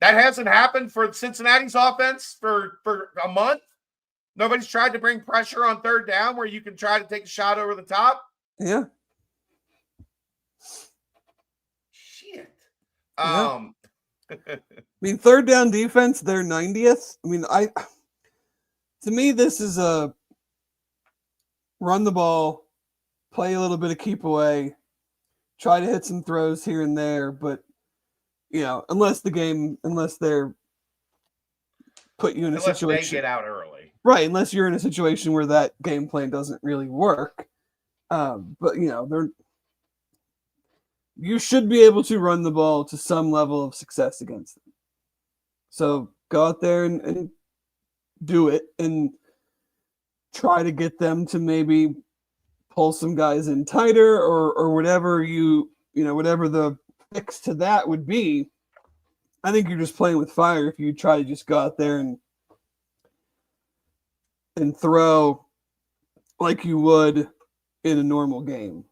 That hasn't happened for Cincinnati's offense for a month. Nobody's tried to bring pressure on 3rd down where you can try to take a shot over the top. Yeah. Shit. Yeah. I mean, 3rd down defense, they're 90th. I mean, to me, this is a run the ball, play a little bit of keep away, try to hit some throws here and there, but unless they're put you in a situation, they get out early, right? Unless you're in a situation where that game plan doesn't really work, but you should be able to run the ball to some level of success against them. So go out there and do it and try to get them to maybe pull some guys in tighter or whatever whatever the fix to that would be. I think you're just playing with fire if you try to just go out there and throw like you would in a normal game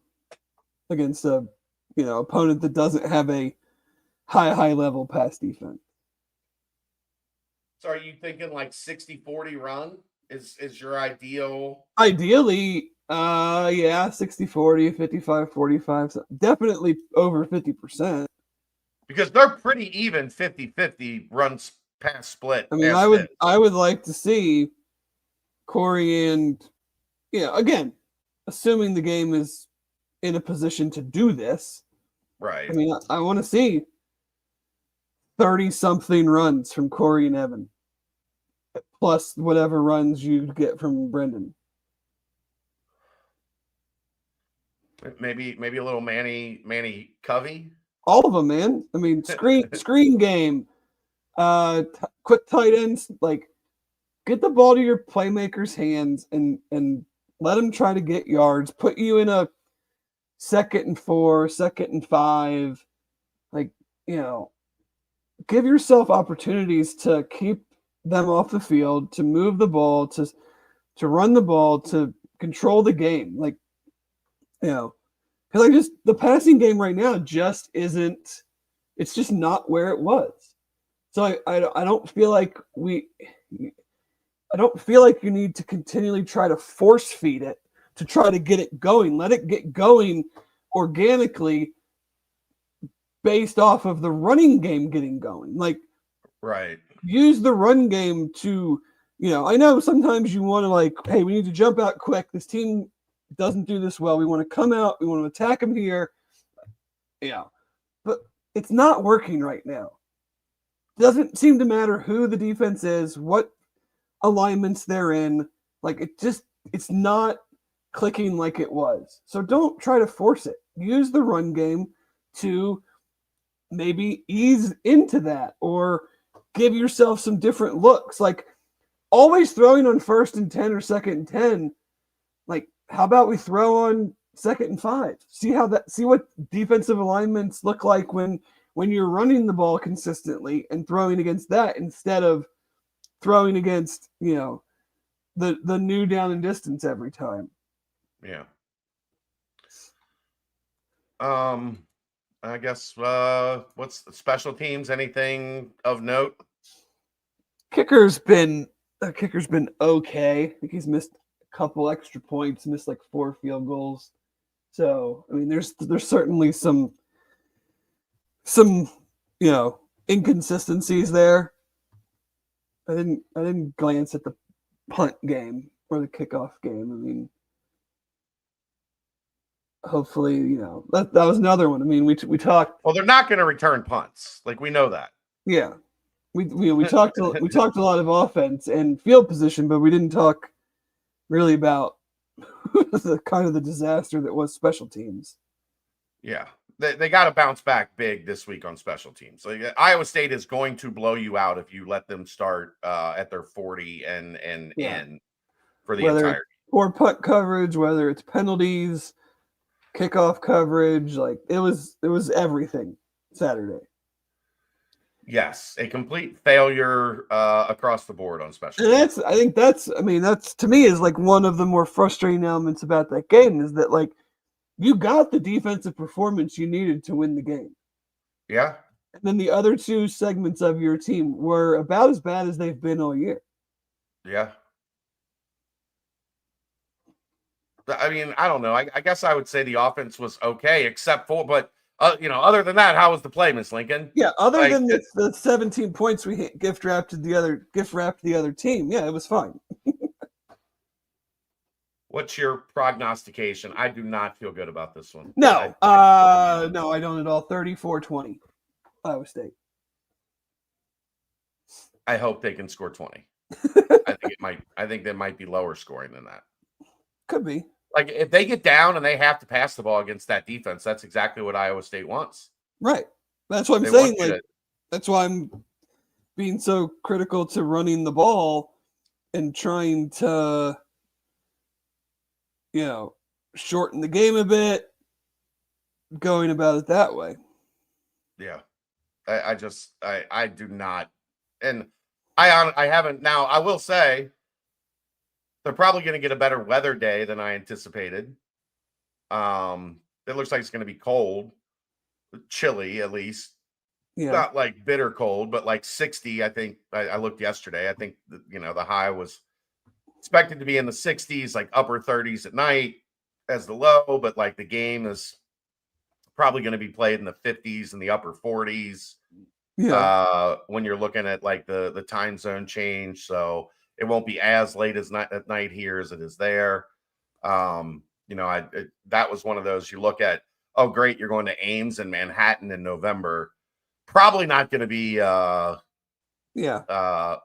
against a opponent that doesn't have a high level pass defense. So are you thinking like 60-40 run is your ideal? Ideally, 60-40, 55-45, so definitely over 50%. Because they're pretty even 50-50 runs pass split. I mean, I would like to see Corey and again, assuming the game is in a position to do this. Right. I mean, I want to see 30-something runs from Corey and Evan, plus whatever runs you get from Brendan. Maybe a little Manny Covey. All of them, man. I mean, screen game, quick tight ends. Like, get the ball to your playmakers' hands and let them try to get yards. Put you in a 2nd and 4, 2nd and 5. Like, give yourself opportunities to keep them off the field, to move the ball, to run the ball, to control the game. Like, because the passing game right now just isn't. It's just not where it was. So I don't feel like I don't feel like you need to continually try to force feed it to try to get it going. Let it get going organically based off of the running game getting going. Like, right. Use the run game to, I know sometimes you want to hey, we need to jump out quick. This team doesn't do this well. We want to come out. We want to attack them here. Yeah. But it's not working right now. It doesn't seem to matter who the defense is, what alignments they're in. Like, it's not clicking like it was. So don't try to force it. Use the run game to maybe ease into that or give yourself some different looks. Like, always throwing on 1st and 10 or 2nd and 10. Like, how about we throw on 2nd and 5? See what defensive alignments look like when you're running the ball consistently and throwing against that instead of throwing against, the new down and distance every time. Yeah. I guess what's special teams? Anything of note? Kicker's been okay. I think he's missed a couple extra points, missed 4 field goals. So I mean, there's certainly some some, inconsistencies there. I didn't glance at the punt game or the kickoff game. I mean, hopefully, that was another one. I mean, we talked. Well, they're not going to return punts. Like, we know that. Yeah, we talked a lot of offense and field position, but we didn't talk really about the kind of the disaster that was special teams. Yeah. They got to bounce back big this week on special teams. Like, Iowa State is going to blow you out if you let them start at their 40 and in for the entire. Or punt coverage, whether it's penalties, kickoff coverage, like it was everything Saturday. Yes, a complete failure across the board on special And teams. that's to me is like one of the more frustrating elements about that game is that like you got the defensive performance you needed to win the game. Yeah. And then the other two segments of your team were about as bad as they've been all year. Yeah. I mean, I don't know. I guess I would say the offense was okay, except for, but other than that, how was the play, Miss Lincoln? Yeah, other than the 17 points we gift wrapped the other team, yeah, it was fine. What's your prognostication? I do not feel good about this one. No, no, I don't at all. 34-20, Iowa State. I hope they can score 20. I think they might be lower scoring than that. Could be. Like, if they get down and they have to pass the ball against that defense, that's exactly what Iowa State wants. Right. That's what I'm saying. Like, that's why I'm being so critical to running the ball and trying to, shorten the game a bit, going about it that way. Yeah. I do not. And I haven't. Now, I will say they're probably going to get a better weather day than I anticipated. It looks like it's going to be cold, chilly at least. Yeah. Not like bitter cold, but like 60. I think I looked yesterday. I think the high was expected to be in the 60s, like upper 30s at night as the low, but like the game is probably going to be played in the 50s and the upper 40s. Yeah. When you're looking at like the time zone change, so it won't be as late at night here as it is there. That was one of those you look at. Oh, great, you're going to Ames and Manhattan in November. Probably not going to be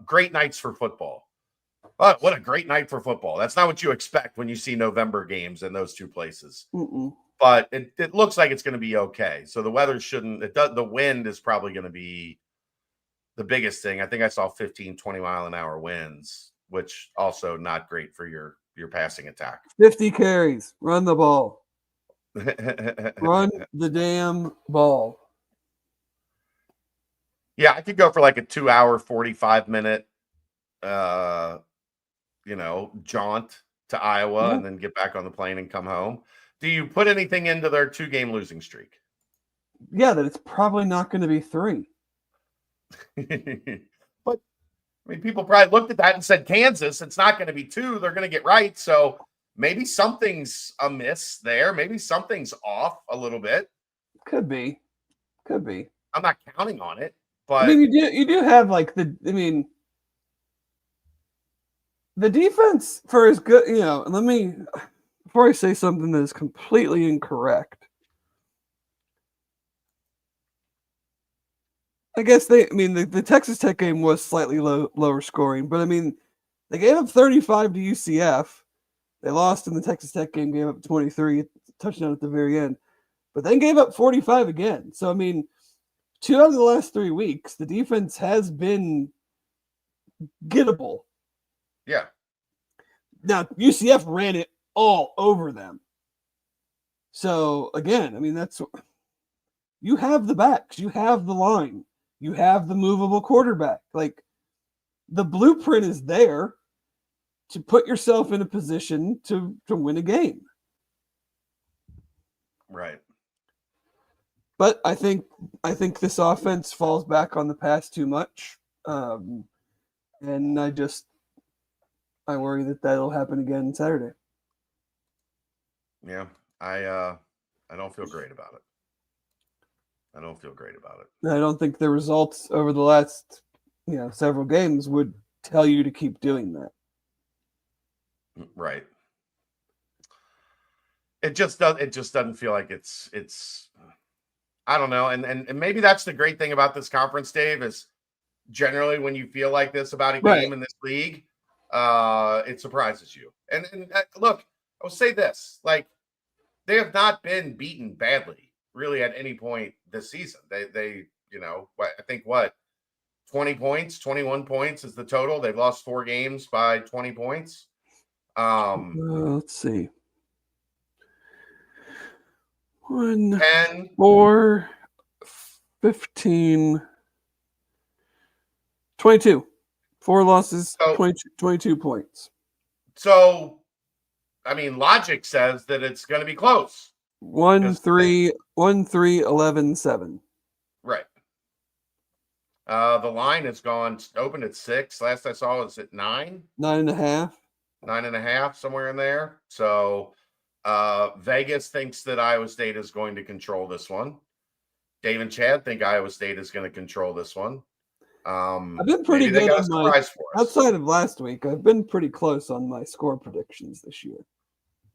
great nights for football. But what a great night for football. That's not what you expect when you see November games in those two places. Mm-mm. But it looks like it's going to be okay. So the weather the wind is probably going to be the biggest thing. I think I saw 15, 20 mile an hour winds, which also not great for your passing attack. 50 carries. Run the ball. Run the damn ball. Yeah, I could go for like a 2 hour, 45-minute jaunt to Iowa and then get back on the plane and come home. Do you put anything into their 2-game losing streak? Yeah, that it's probably not going to be 3. But I mean, people probably looked at that and said, Kansas, it's not going to be 2. They're going to get right. So maybe something's amiss there. Maybe something's off a little bit. Could be. I'm not counting on it, but I mean, you do have like the defense for as good, let me, before I say something that is completely incorrect, I guess the Texas Tech game was slightly lower scoring, but I mean, they gave up 35 to UCF. They lost in the Texas Tech game, gave up 23, touchdown at the very end, but then gave up 45 again. So, I mean, 2 out of the last 3 weeks, the defense has been gettable. Yeah. Now, UCF ran it all over them. So, again, I mean, you have the backs, you have the line, you have the movable quarterback. Like, the blueprint is there to put yourself in a position to win a game. Right. But I think this offense falls back on the pass too much. And I worry that that'll happen again Saturday. Yeah, I don't feel great about it. I don't feel great about it. I don't think the results over the last, several games would tell you to keep doing that. Right. It just doesn't feel like it's I don't know. And maybe that's the great thing about this conference, Dave, is generally when you feel like this about a game in this league, it surprises you. And look, I'll say this, like, they have not been beaten badly really at any point this season. They I think 20 points, 21 points is the total. They've lost 4 games by 20 points. Let's see. 1, 10, 4, 15, 22. 4 losses, 22 points. So, I mean, logic says that it's going to be close. 1-3, 11-7. Right. The line has opened at 6. Last I saw it was at 9. 9.5. 9.5, somewhere in there. So Vegas thinks that Iowa State is going to control this one. Dave and Chad think Iowa State is going to control this one. I've been pretty good on outside of last week. I've been pretty close on my score predictions this year.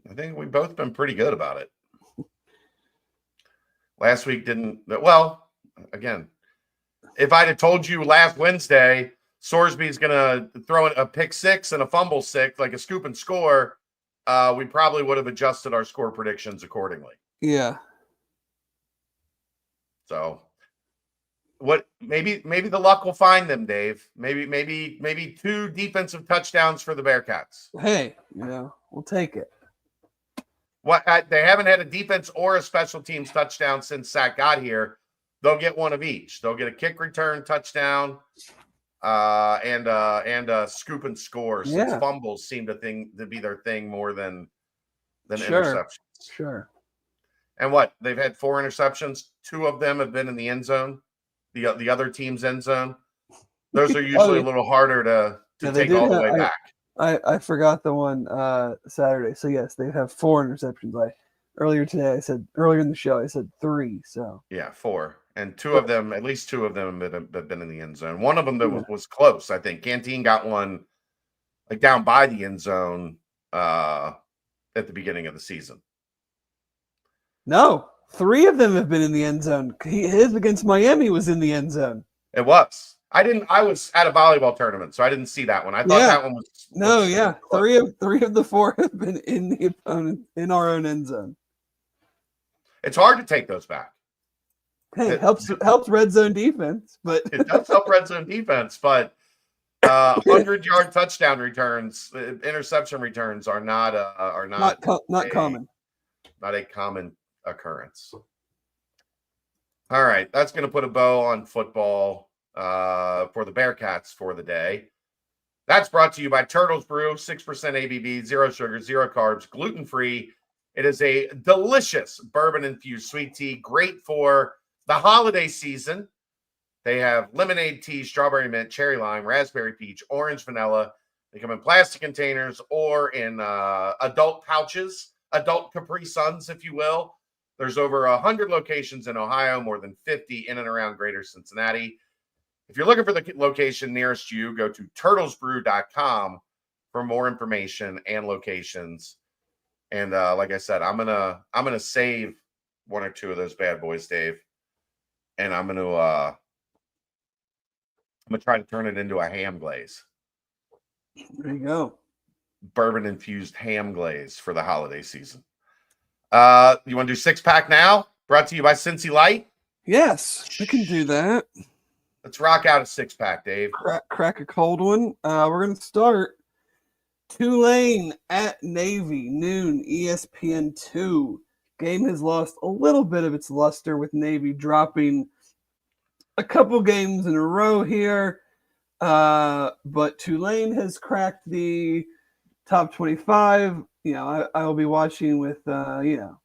I think we've both been pretty good about it. Last week didn't. Well, again, if I'd have told you last Wednesday Sorsby's going to throw a pick 6 and a fumble 6, like a scoop and score, we probably would have adjusted our score predictions accordingly. Yeah. So maybe the luck will find them, Dave. Maybe 2 defensive touchdowns for the Bearcats. Hey, we'll take it. They haven't had a defense or a special teams touchdown since Sack got here. They'll get one of each. They'll get a kick return touchdown, and a scoop and score. Since fumbles seem to be their thing more than interceptions. Sure. And they've had 4 interceptions. 2 of them have been in the end zone, the other team's end zone. Those are usually a little harder to take all the way back. I forgot the one Saturday. So yes, they have 4 interceptions. Earlier in the show, I said 3. So yeah, 4, and 2 of them, at least 2 of them have been in the end zone. One of them that was close. I think Canteen got one like down by the end zone at the beginning of the season. No, 3 of them have been in the end zone. His against Miami was in the end zone. It was. I was at a volleyball tournament, so I didn't see that one. I thought that one was. No, yeah. 3 of the 4 have been in our own end zone. It's hard to take those back. Hey, it helps red zone defense, but it does help red zone defense. But 100-yard touchdown returns, interception returns are not common. Not a common occurrence. All right, that's going to put a bow on football for the Bearcats for the day. That's brought to you by Turtles Brew, 6% ABV, 0 sugar, 0 carbs, gluten-free. It is a delicious bourbon-infused sweet tea, great for the holiday season. They have lemonade tea, strawberry mint, cherry lime, raspberry peach, orange vanilla. They come in plastic containers or in adult pouches, adult Capri Suns, if you will. There's over 100 locations in Ohio, more than 50 in and around greater Cincinnati. If you're looking for the location nearest you, go to turtlesbrew.com for more information and locations. And like I said, I'm gonna save 1 or 2 of those bad boys, Dave, and I'm gonna try to turn it into a ham glaze. There you go. Bourbon infused ham glaze for the holiday season. You want to do 6-pack now? Brought to you by Cincy Light. Yes, I can do that. Let's rock out a 6-pack, Dave. Crack a cold one. We're gonna start Tulane at Navy, noon, ESPN2. Game has lost a little bit of its luster with Navy dropping a couple games in a row here. But Tulane has cracked the top 25. I will be watching with, a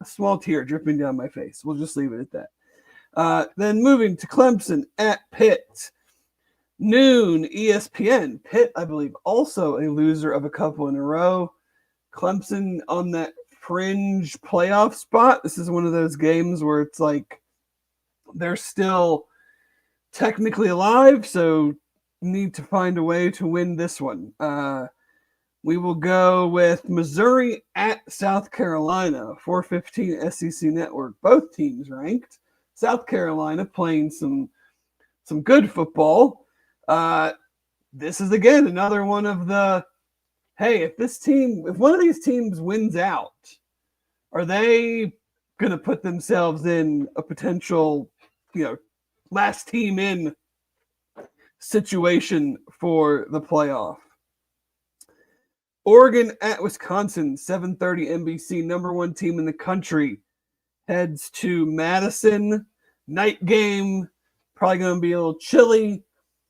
small tear dripping down my face. We'll just leave it at that. Then moving to Clemson at Pitt. Noon, ESPN. Pitt, I believe, also a loser of a couple in a row. Clemson on that fringe playoff spot. This is one of those games where it's like they're still technically alive, so need to find a way to win this one. We will go with Missouri at South Carolina, 4:15 SEC Network. Both teams ranked. South Carolina playing some good football. This is again another one of the, hey, if one of these teams wins out, are they going to put themselves in a potential, last team in situation for the playoff? Oregon at Wisconsin, 7:30 NBC, number one team in the country, heads to Madison. Night game, probably going to be a little chilly.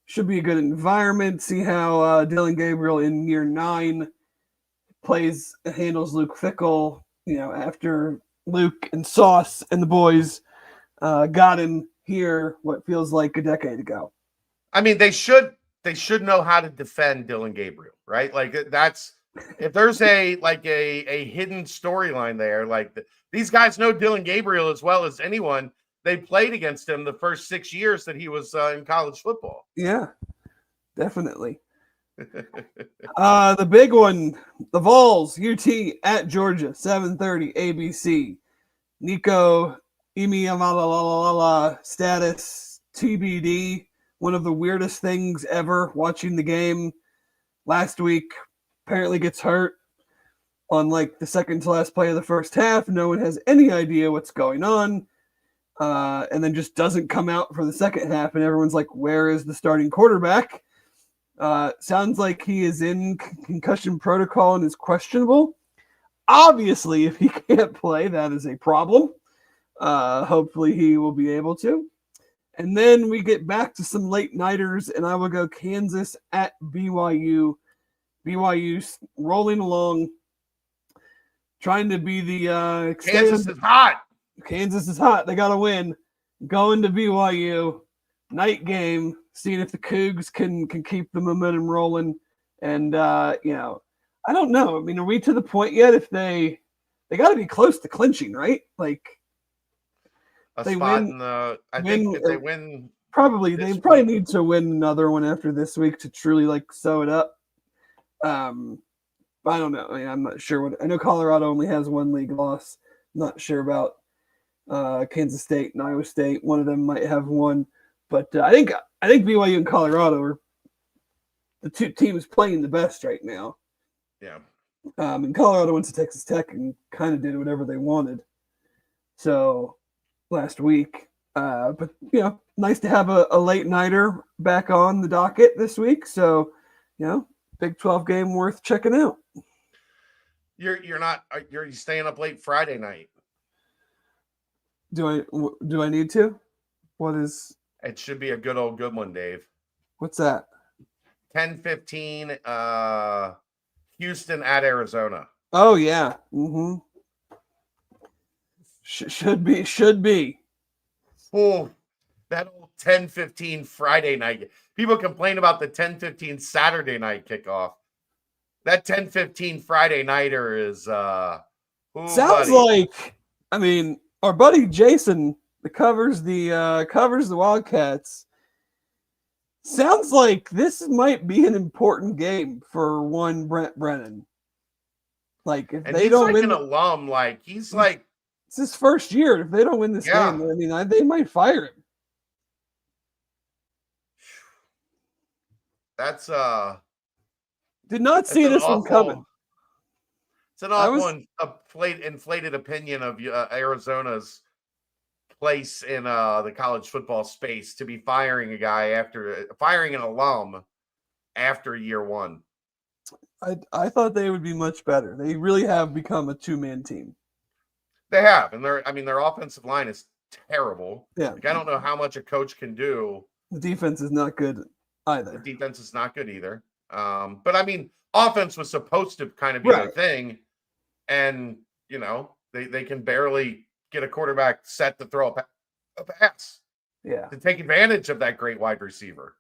Should be a good environment. See how Dylan Gabriel in year 9 handles Luke Fickell, after Luke and Sauce and the boys got him here what feels like a decade ago. I mean, they should know how to defend Dylan Gabriel, right? Like that's, if there's a hidden storyline there, these guys know Dylan Gabriel as well as anyone. They played against him the first 6 years that he was in college football. Yeah, definitely. The big one, the Vols, UT at Georgia, 7:30 ABC. Nico Imiamalala status TBD. One of the weirdest things ever watching the game last week. Apparently gets hurt on the second to last play of the first half. No one has any idea what's going on. And then just doesn't come out for the second half. And everyone's like, where is the starting quarterback? Sounds like he is in concussion protocol and is questionable. Obviously, if he can't play, that is a problem. Hopefully he will be able to. And then we get back to some late nighters, and I will go Kansas at BYU. BYU rolling along, trying to be the Kansas is hot. Kansas is hot. They got to win. Going to BYU, night game, seeing if the Cougs can keep the momentum rolling. And I don't know. I mean, are we to the point yet? If they got to be close to clinching, right? A they spot win. In the, I think if they win, they probably need to win another one after this week to truly sew it up. I don't know. I mean, I'm not sure I know Colorado only has one league loss. I'm not sure about Kansas State and Iowa State. One of them might have one, but I think BYU and Colorado are the two teams playing the best right now. Yeah. And Colorado went to Texas Tech and kind of did whatever they wanted. So last week, but nice to have a late nighter back on the docket this week. So Big 12 game worth checking out. You're staying up late Friday night. Do I need to? What is? It should be a good one, Dave. What's that? 10:15. Houston at Arizona. Oh yeah. Mm-hmm. Should be. Oh, that old 10:15 Friday night. People complain about the 10:15 Saturday night kickoff. That 10:15 Friday nighter is sounds buddy. like, I mean, our buddy Jason that covers the Wildcats. Sounds like this might be an important game for one Brent Brennan. If and they he's don't win, an alum, it's his first year. If they don't win this game, I mean, they might fire him. That's did not see this one coming. It's an awful inflated opinion of Arizona's place in the college football space to be firing an alum after year one. I thought they would be much better. They really have become a two-man team. They have, and their offensive line is terrible. Yeah, I don't know how much a coach can do. The defense is not good either. The defense is not good either. But I mean, offense was supposed to kind of be their thing, and they can barely get a quarterback set to throw a pass. Yeah, to take advantage of that great wide receiver.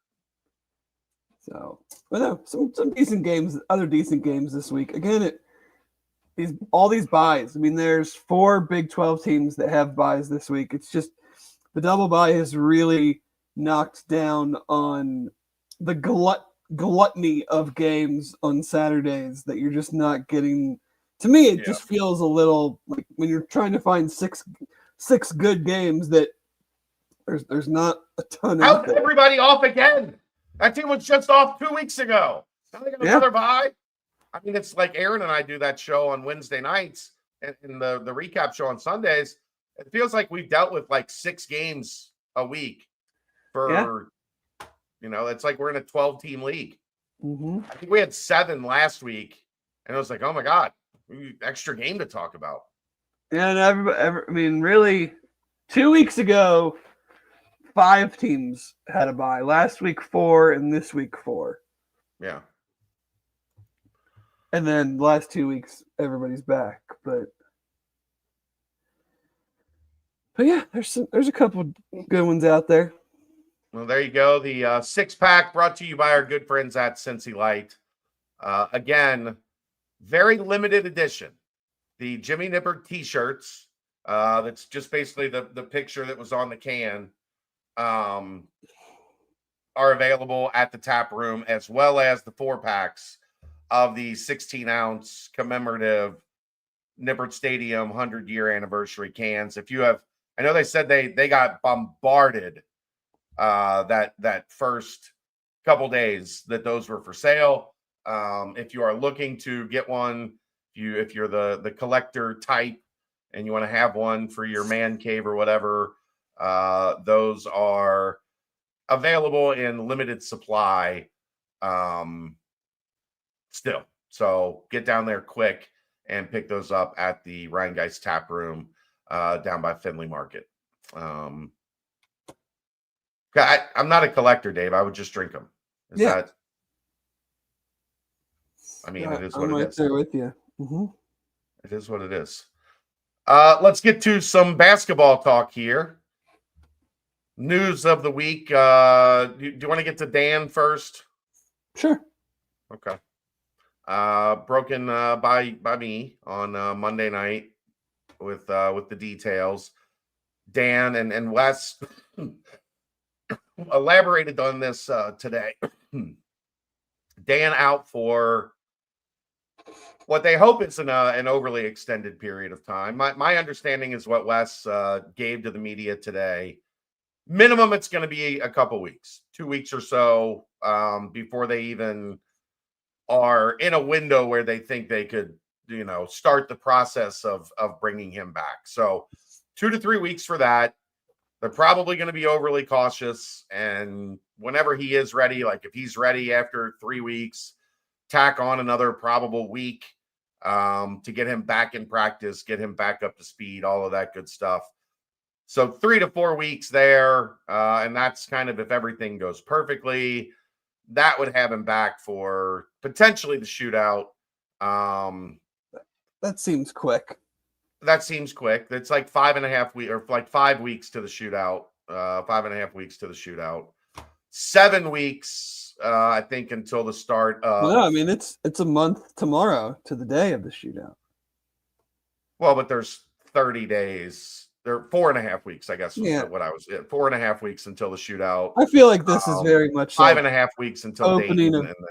So, but no, some decent games, other decent games this week. Again, all these buys. I mean, there's 4 Big 12 teams that have buys this week. It's just the double bye has really knocked down on the gluttony of games on Saturdays that you're just not getting. To me, it just feels a little like when you're trying to find six good games that there's not a ton How's out there. everybody off again? That team was just off 2 weeks ago. Now they got another bye. I mean, it's like Aaron and I do that show on Wednesday nights and the recap show on Sundays. It feels like we've dealt with like 6 games a week for, it's like we're in a 12-team league. Mm-hmm. I think we had 7 last week, and it was like, oh my God, extra game to talk about. And really, 2 weeks ago, 5 teams had a bye. Last week 4, and this week 4. Yeah. And then last 2 weeks, everybody's back. But yeah, there's a couple good ones out there. Well, there you go. The 6-pack brought to you by our good friends at Cincy Light. Again, very limited edition. The Jimmy Nippert T-shirts. That's just basically the picture that was on the can. Are available at the tap room, as well as the 4-packs of the 16-ounce commemorative Nippert Stadium 100-year anniversary cans. If you have, I know they said they got bombarded that first couple days that those were for sale. If you are looking to get one, if you're the collector type and you want to have one for your man cave or whatever, those are available in limited supply still. So get down there quick and pick those up at the Rheingeist tap room down by Findlay Market. I'm not a collector, Dave. I would just drink them. It is what I'm it is. right there with you. Mm-hmm. It is what it is. Let's get to some basketball talk here. News of the week. Do you want to get to Dan first? Sure. Okay. Broken by me on Monday night with the details. Dan and Wes elaborated on this today. Dan out for what they hope is an overly extended period of time. My understanding is what Wes gave to the media today. Minimum, it's going to be a couple weeks, 2 weeks or so, before they even are in a window where they think they could, start the process of bringing him back. So 2 to 3 weeks for that. They're probably going to be overly cautious. And whenever he is ready, like if he's ready after 3 weeks, tack on another probable week to get him back in practice, get him back up to speed, all of that good stuff. So 3 to 4 weeks there. And that's kind of if everything goes perfectly, that would have him back for potentially the shootout. That seems quick. That's like 5.5 weeks or like 5 weeks to the shootout. 5.5 weeks to the shootout. 7 weeks, I think, until the start of. No, it's a month tomorrow to the day of the shootout. Well, but there's 30 days. There are 4.5 weeks, I guess, was what I was. 4.5 weeks until the shootout. I feel like this is very much 5.5 weeks until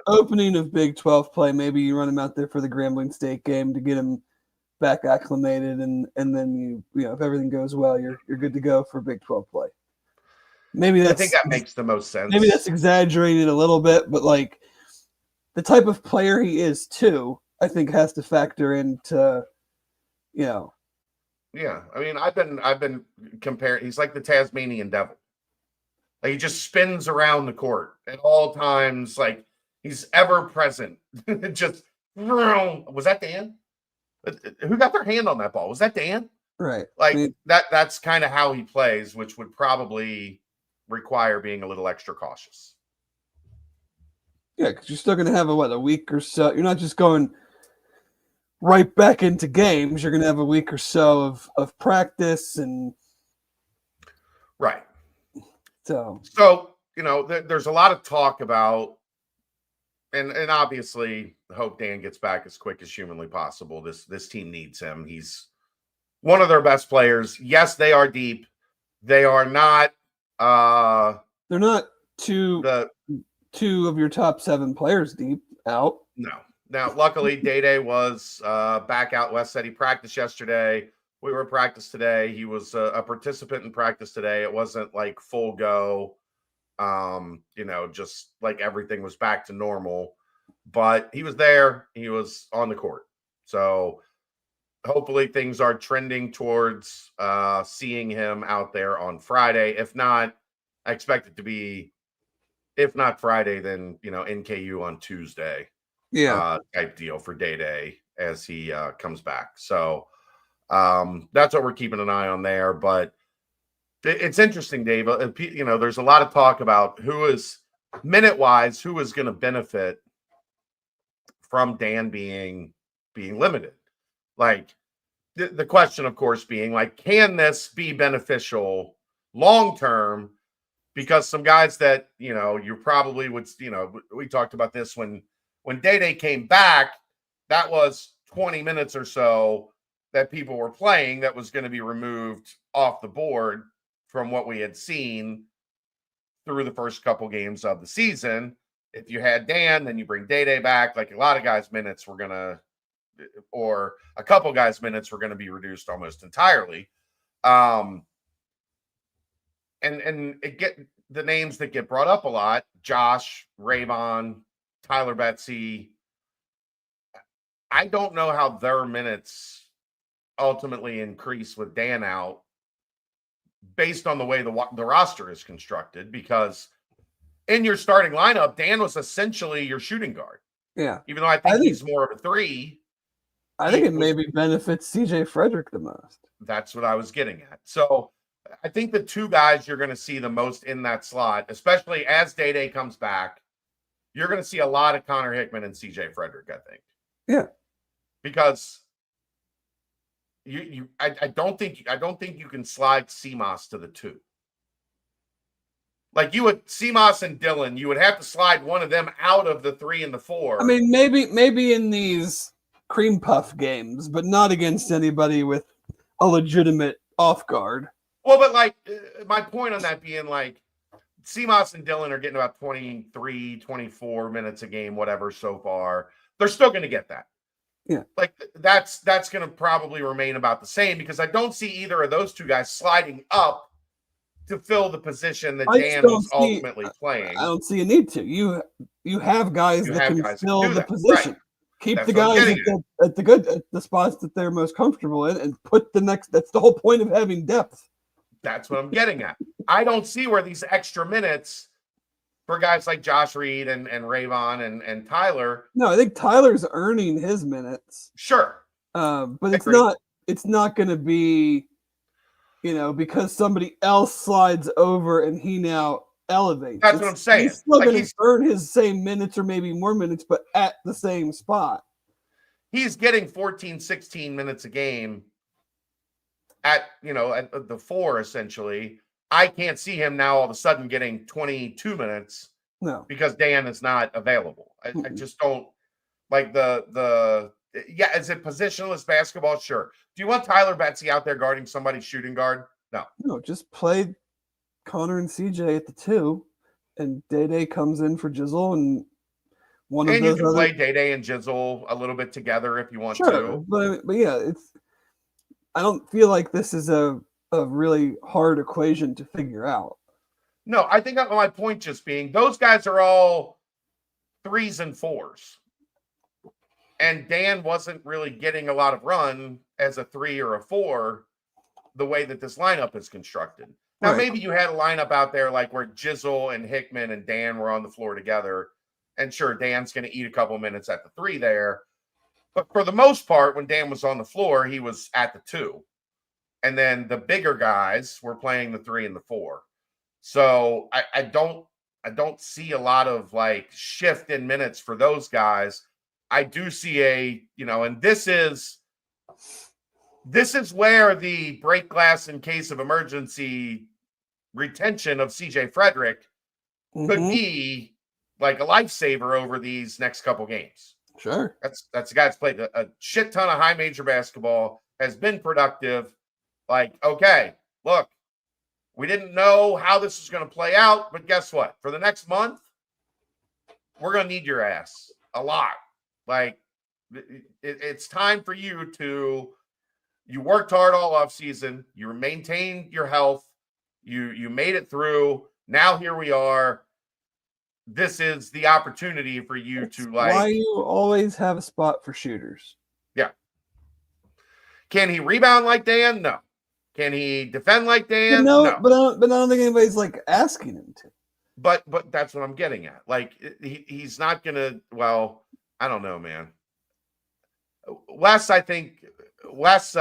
opening of Big 12 play. Maybe you run him out there for the Grambling State game to get him back acclimated, and then you if everything goes well, you're good to go for Big 12 play. I think that makes the most sense. Maybe that's exaggerated a little bit, but like the type of player he is too, I think has to factor into, Yeah, I've been comparing. He's like the Tasmanian devil. Like he just spins around the court at all times. Like he's ever present. Just was that Dan? Who got their hand on that ball? Was that Dan? Right. Like that's kind of how he plays, which would probably require being a little extra cautious. Yeah, because you're still going to have a week or so. You're not just going right back into games. You're going to have a week or so of practice and right. So there's a lot of talk about, and obviously hope Dan gets back as quick as humanly possible. This team needs him. He's one of their best players. Yes, they are deep. They are not. They're not two of your top 7 players deep out. No. Now, luckily, Day was back out west. Said he practiced yesterday. We were at practice today. He was a participant in practice today. It wasn't like full go, just like everything was back to normal. But he was there. He was on the court. So hopefully things are trending towards seeing him out there on Friday. If not, I expect it to be, if not Friday, then, NKU on Tuesday. Type deal for Day as he comes back. So that's what we're keeping an eye on there. But it's interesting, Dave. There's a lot of talk about who is minute-wise, who is going to benefit from Dan being limited. Like the question, of course, being like, can this be beneficial long-term? Because some guys that, you probably would, we talked about this when Day came back, that was 20 minutes or so that people were playing that was going to be removed off the board from what we had seen through the first couple games of the season. If you had Dan, then you bring Day back. Like a lot of guys' minutes were going to, or a couple guys' minutes were going to be reduced almost entirely. And it get the names that get brought up a lot: Josh, Rayvon, Tyler Betsy. I don't know how their minutes ultimately increase with Dan out based on the way the roster is constructed, because in your starting lineup, Dan was essentially your shooting guard. Yeah. Even though I think he's more of a 3. I think it maybe benefits CJ Frederick the most. That's what I was getting at. So I think the 2 guys you're going to see the most in that slot, especially as Day comes back, you're going to see a lot of Connor Hickman and CJ Frederick, I think. Yeah. Because I don't think you can slide CMOS to the 2. Like you would, CMOS and Dylan, you would have to slide one of them out of the 3 and the 4. I mean, maybe in these cream puff games, but not against anybody with a legitimate off guard. Well, but like my point on that being like CMOS and Dylan are getting about 23, 24 minutes a game, whatever so far. They're still going to get that. Yeah. Like that's going to probably remain about the same, because I don't see either of those 2 guys sliding up to fill the position that Dan was ultimately playing. I don't see a need to. You have guys that can fill the position. Right. Keep That's the guys at the spots that they're most comfortable in, and put the next. That's the whole point of having depth. That's what I'm getting at. I don't see where these extra minutes for guys like Josh Reed and Rayvon and Tyler. No, I think Tyler's earning his minutes. Sure. But it's not going to be, because somebody else slides over and he now elevates. That's what I'm saying. He's still going to earn his same minutes or maybe more minutes, but at the same spot. He's getting 14, 16 minutes a game at the 4, essentially. I can't see him now all of a sudden getting 22 minutes. No, because Dan is not available. I just don't like the is it positionless basketball? Sure. Do you want Tyler Betsy out there guarding somebody's shooting guard? No, just play Connor and CJ at the 2, and Day comes in for Jizzle, and one of those. And you can play Day and Jizzle a little bit together if you want to. But yeah, I don't feel like this is a really hard equation to figure out. No, I think my point just being those guys are all 3s and 4s. And Dan wasn't really getting a lot of run as a 3 or a 4 the way that this lineup is constructed. Now, Right. Maybe you had a lineup out there like where Jizzle and Hickman and Dan were on the floor together. And sure, Dan's going to eat a couple minutes at the 3 there. But for the most part, when Dan was on the floor, he was at the 2. And then the bigger guys were playing the 3 and the 4. So I don't see a lot of like shift in minutes for those guys. I do see and this is where the break glass in case of emergency retention of CJ Frederick could be like a lifesaver over these next couple games. Sure. That's a guy that's played a shit ton of high major basketball, has been productive. Like, okay, look, We didn't know how this was going to play out, but guess what? For the next month, we're going to need your ass a lot. Like, it's time for you to, you worked hard all off season. You maintained your health. You made it through. Now here we are. This is the opportunity for you That's to why you always have a spot for shooters. Yeah. Can he rebound like Dan? No. Can he defend like Dan? No, No. but I don't think anybody's like asking him to. But that's what I'm getting at. Like, he's not gonna. Well, I don't know, man. I think Wes.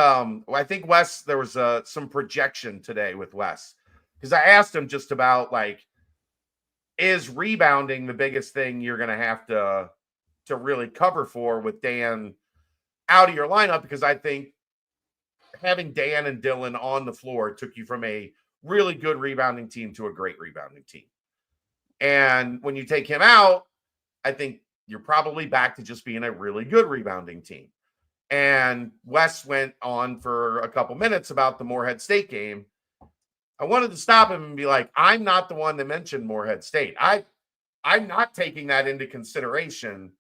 There was some projection today with Wes, because I asked him just about, like, is rebounding the biggest thing you're gonna have to really cover for with Dan out of your lineup? Because I think having Dan and Dylan on the floor took you from a really good rebounding team to a great rebounding team. And when you take him out, I think you're probably back to just being a really good rebounding team. And Wes went on for a couple minutes about the Morehead State game. I wanted to stop him and be like, I'm not the one that mentioned Morehead State. I'm not taking that into consideration,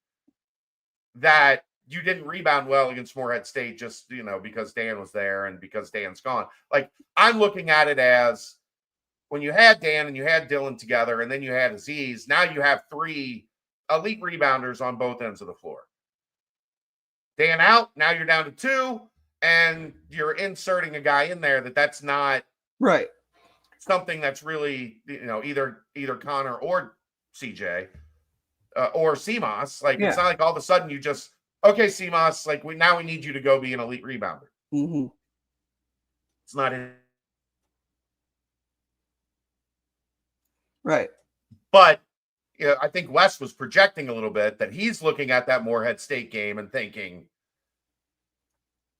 that you didn't rebound well against Morehead State just, because Dan was there and because Dan's gone. Like, I'm looking at it as, when you had Dan and you had Dylan together and then you had Aziz, now you have 3 elite rebounders on both ends of the floor. Dan out, now you're down to 2, and you're inserting a guy in there that's not right. Something that's really, either Connor or CJ or CMOS. Like, It's not like all of a sudden you just, okay, CMOS, like, we need you to go be an elite rebounder. Mm-hmm. It's not in. Right. But I think Wes was projecting a little bit that he's looking at that Morehead State game and thinking,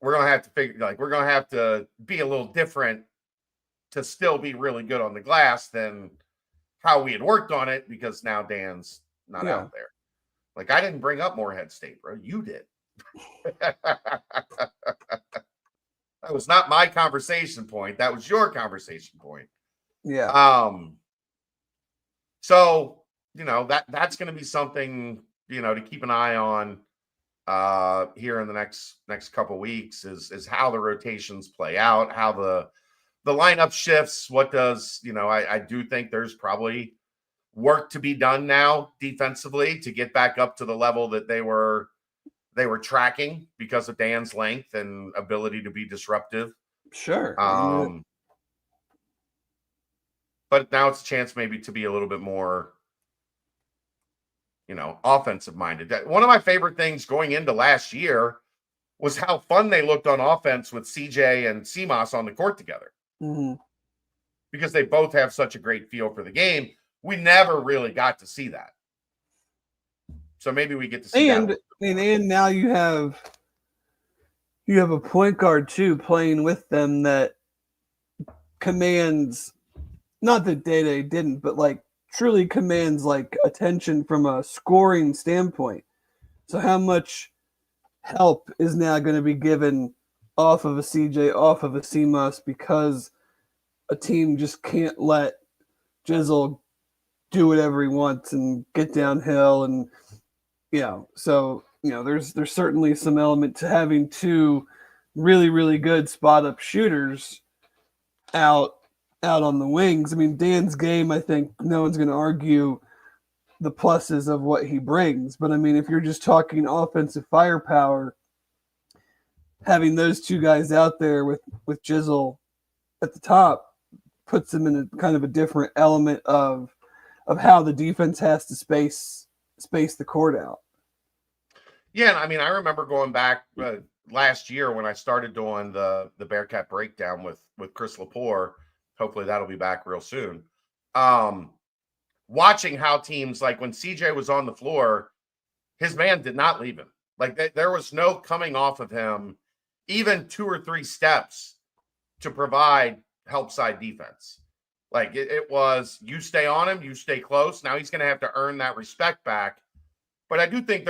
we're going to have to we're going to have to be a little different to still be really good on the glass than how we had worked on it, because now Dan's not out there. Like, I didn't bring up Morehead State, bro. You did. That was not my conversation point. That was your conversation point. Yeah. So, that's going to be something, to keep an eye on here in the next couple weeks is how the rotations play out, how the lineup shifts. What does, I do think there's probably work to be done now defensively to get back up to the level that they were tracking because of Dan's length and ability to be disruptive. Sure. But now it's a chance maybe to be a little bit more, offensive minded. One of my favorite things going into last year was how fun they looked on offense with CJ and CMOS on the court together. Mm-hmm. Because they both have such a great feel for the game. We never really got to see that. So maybe we get to see that. And now you have a point guard too playing with them that commands, not that Day didn't, but like truly commands like attention from a scoring standpoint. So how much help is now going to be given off of a CJ, off of a CMOS, because a team just can't let Jizzle do whatever he wants and get downhill, and so there's certainly some element to having 2 really, really good spot up shooters out on the wings. I mean, Dan's game, I think no one's going to argue the pluses of what he brings, but I mean, if you're just talking offensive firepower, having those 2 guys out there with Jizzle at the top puts them in a kind of a different element of how the defense has to space the court out. Yeah, and I mean, I remember going back last year when I started doing the Bearcat breakdown with Chris Lepore. Hopefully that'll be back real soon. Watching how teams, like when CJ was on the floor, his man did not leave him. Like there was no coming off of him, even 2 or 3 steps to provide help side defense. Like it was, you stay on him, you stay close. Now he's going to have to earn that respect back. But I do think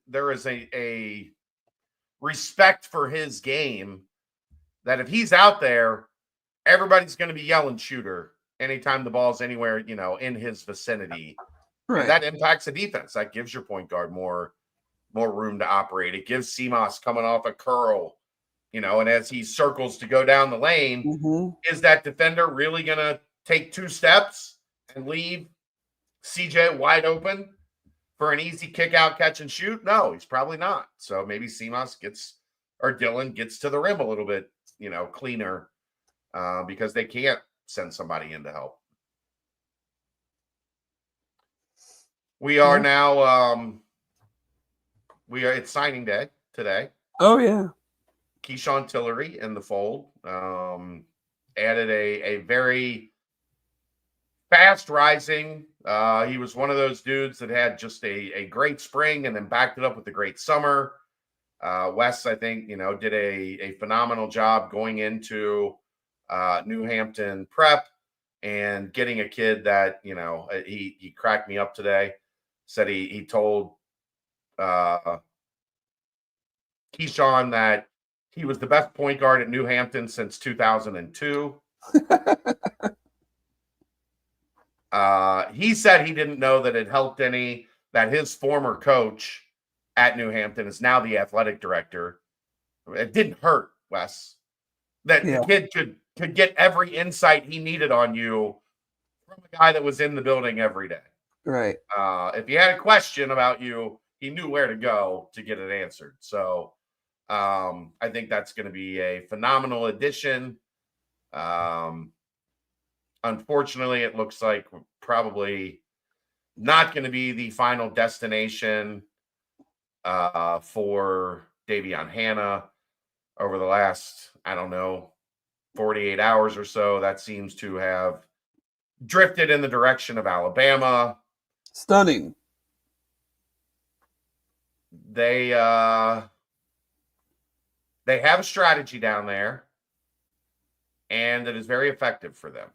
there is a respect for his game that if he's out there, everybody's going to be yelling shooter anytime the ball's anywhere, in his vicinity. Right. And that impacts the defense. That gives your point guard more room to operate. It gives Simas coming off a curl, and as he circles to go down the lane, is that defender really going to take 2 steps and leave CJ wide open for an easy kick out, catch and shoot? No, he's probably not. So maybe Simas Dylan gets to the rim a little bit, cleaner because they can't send somebody in to help. We are now, it's signing day today. Oh, yeah. Keyshawn Tillery in the fold. Added a very fast rising. He was one of those dudes that had just a great spring and then backed it up with a great summer. Wes, I think, did a phenomenal job going into New Hampton prep and getting a kid that, he cracked me up today. Said he told Keyshawn that he was the best point guard at New Hampton since 2002. He said he didn't know that it helped any, that his former coach at New Hampton is now the athletic director. It didn't hurt, Wes. That the kid could get every insight he needed on you from a guy that was in the building every day. Right. If he had a question about you, he knew where to go to get it answered. So I think that's going to be a phenomenal addition. Unfortunately, it looks like we're probably not going to be the final destination for Davion Hannah over the last, 48 hours or so. That seems to have drifted in the direction of Alabama. Stunning. They have a strategy down there, and it is very effective for them.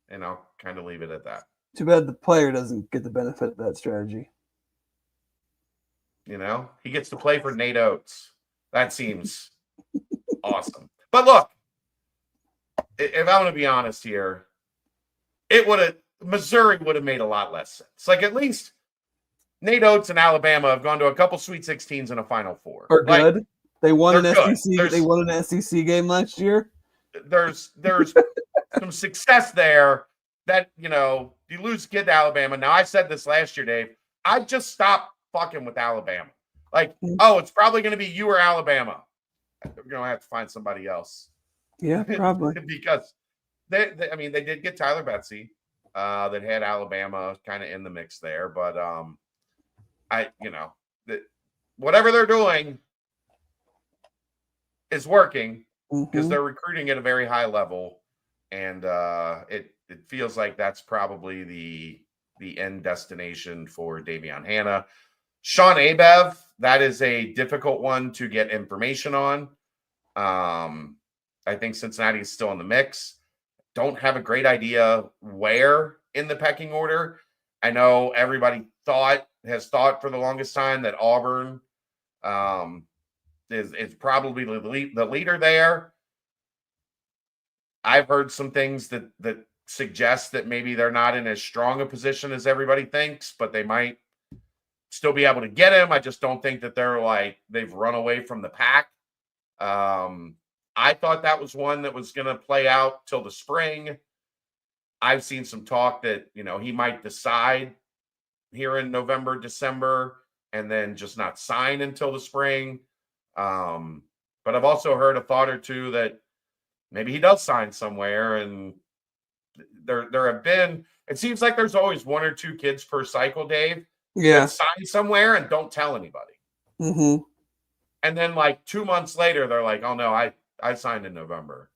And I'll kind of leave it at that. Too bad the player doesn't get the benefit of that strategy. He gets to play for Nate Oates. That seems awesome. But look, if I'm going to be honest here, Missouri would have made a lot less sense. Like, at least Nate Oates and Alabama have gone to a couple Sweet 16s and a Final Four. Are good. They won an good. SEC. They won an SEC game last year. There's some success there that, you lose a kid to Alabama. Now, I said this last year, Dave. I just stopped fucking with Alabama. Like, it's probably going to be you or Alabama. We're going to have to find somebody else. Yeah, probably. Because they did get Tyler Betsy that had Alabama kind of in the mix there. But, whatever they're doing is working because they're recruiting at a very high level. And it feels like that's probably the end destination for Davion Hannah. Sean Abev, that is a difficult one to get information on. I think Cincinnati is still in the mix. Don't have a great idea where in the pecking order. I know everybody has thought for the longest time that Auburn is probably the leader there. I've heard some things that suggest that maybe they're not in as strong a position as everybody thinks, but they might still be able to get him. I just don't think that they've run away from the pack. I thought that was one that was going to play out till the spring. I've seen some talk that, he might decide here in November, December, and then just not sign until the spring. But I've also heard a thought or two that maybe he does sign somewhere. And there have been, it seems like there's always 1 or 2 kids per cycle, Dave. Yeah. Sign somewhere and don't tell anybody. Mm-hmm. And then 2 months later, they're like, oh no, I signed in November.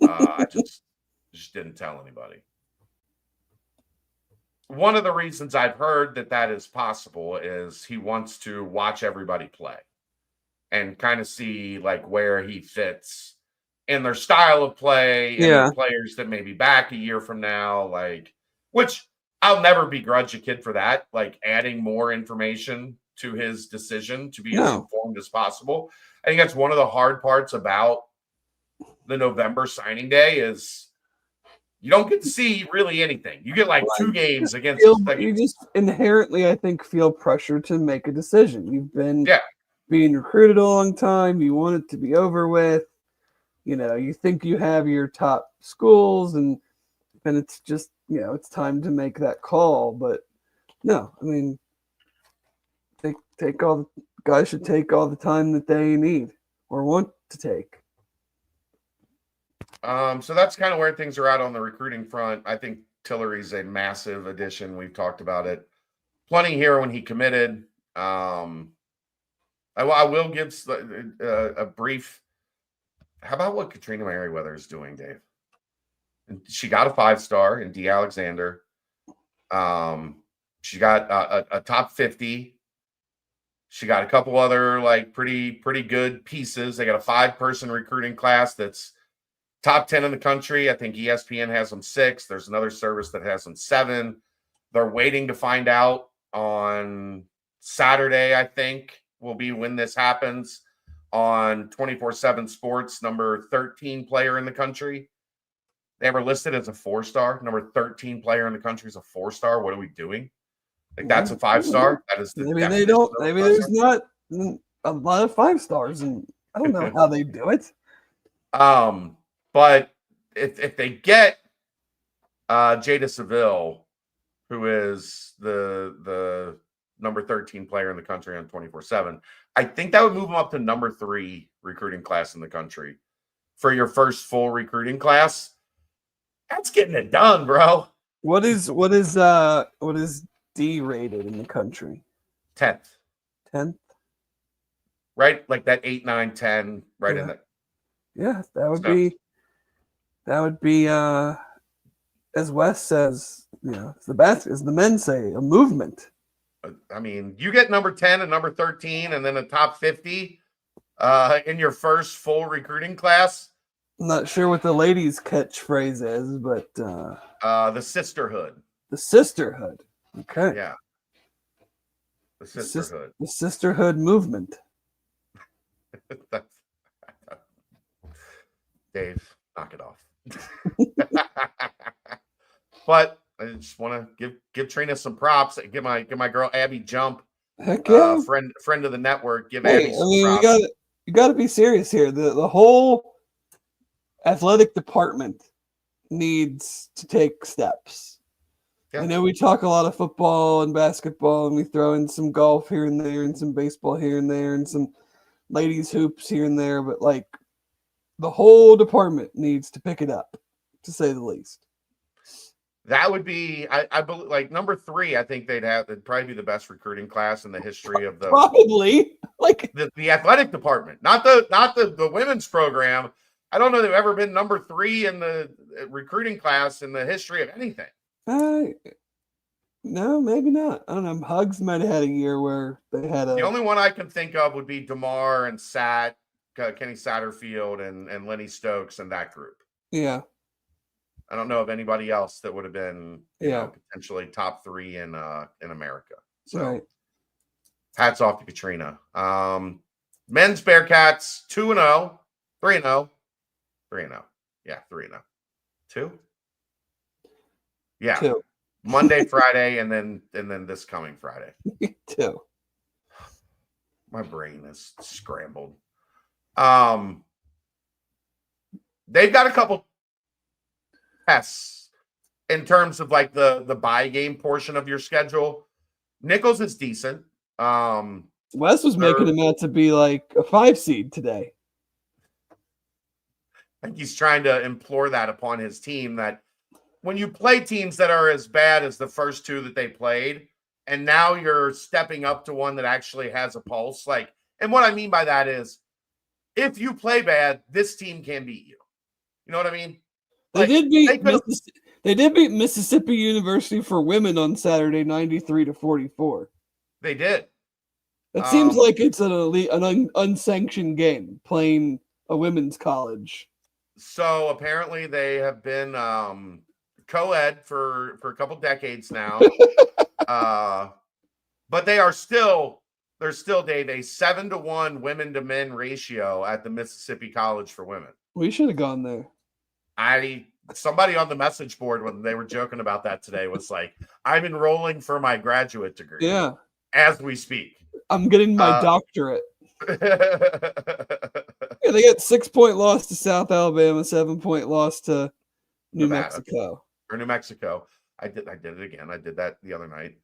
I just didn't tell anybody. One of the reasons I've heard that is possible is he wants to watch everybody play and kind of see where he fits in their style of play and the players that may be back a year from now, which I'll never begrudge a kid for that, adding more information to his decision to be as informed as possible. I think that's one of the hard parts about the November signing day is you don't get to see really anything. You get like 2 games against. You just inherently, I think, feel pressure to make a decision. You've been being recruited a long time. You want it to be over with. You think you have your top schools, and then it's just, it's time to make that call. But no, I mean, guys should take all the time that they need or want to take. So that's kind of where things are at on the recruiting front. I think Tillery's a massive addition. We've talked about it plenty here when he committed. I will give a brief. How about what Katrina Merriweather is doing, Dave? She got a 5-star in D. Alexander. She got a top 50. She got a couple other like pretty good pieces. They got a 5-person recruiting class that's top 10 in the country. I think ESPN has them 6. There's another service that has them 7. They're waiting to find out on Saturday, I think, will be when this happens on 24/7 Sports, number 13 player in the country. They were listed as a 4-star. Number 13 player in the country is a 4-star. What are we doing? Like, that's a 5-star. That is maybe they don't. Maybe there's not a lot of 5-stars, and I don't know how they do it. But if they get Jada Seville, who is the number 13 player in the country on 24/7, I think that would move them up to number 3 recruiting class in the country for your first full recruiting class. That's getting it done, bro. What is D rated in the country? 10th. 10th? Right? Like that 8, 9, 10, right in there. Yeah, that would be as Wes says, as the men say, a movement. I mean, you get number 10 and number 13 and then a top 50 in your first full recruiting class. I'm not sure what the ladies' catchphrase is, but the sisterhood. The sisterhood. Okay. Yeah. The sisterhood. The sisterhood movement. Dave, knock it off. But I just want to give Trina some props. Give my girl Abby Jump, heck yeah, friend of the network. Give Abby some props. You got to be serious here. The whole athletic department needs to take steps. Yeah. I know we talk a lot of football and basketball, and we throw in some golf here and there, and some baseball here and there, and some ladies hoops here and there, but like the whole department needs to pick it up, to say the least. That would be, I believe, like number 3. I think they'd probably be the best recruiting class in the history of the probably like the athletic department, not the women's program. I don't know they've ever been number 3 in the recruiting class in the history of anything. No, maybe not. I don't know. Hugs might have had a year where they had The only one I can think of would be DeMar and Kenny Satterfield and Lenny Stokes and that group. Yeah. I don't know of anybody else that would have been potentially top 3 in America. So right. Hats off to Katrina. Men's Bearcats 2-0, 3-0, 3-0. Yeah, 3-0. 2? Yeah. 2. Monday, Friday, and then this coming Friday. 2. My brain is scrambled. They've got a couple tests in terms of like the buy game portion of your schedule. Nichols is decent. Wes was making him out to be like a 5 seed today. I think he's trying to implore that upon his team, that when you play teams that are as bad as the first 2 that they played, and now you're stepping up to one that actually has a pulse. Like, and what I mean by that is, if you play bad, this team can beat you. You know what I mean? Like, they did beat Mississippi University for women on Saturday, 93-44. They did. It seems like it's an unsanctioned game playing a women's college. So apparently they have been co-ed for a couple decades now. But there's still, Dave, a 7-to-1 women to men ratio at the Mississippi College for women. We should have gone there. Somebody on the message board when they were joking about that today was like, I'm enrolling for my graduate degree. Yeah. As we speak. I'm getting my doctorate. Yeah, they got 6-point loss to South Alabama, 7-point loss to New Mexico. Or New Mexico. I did it again. I did that the other night.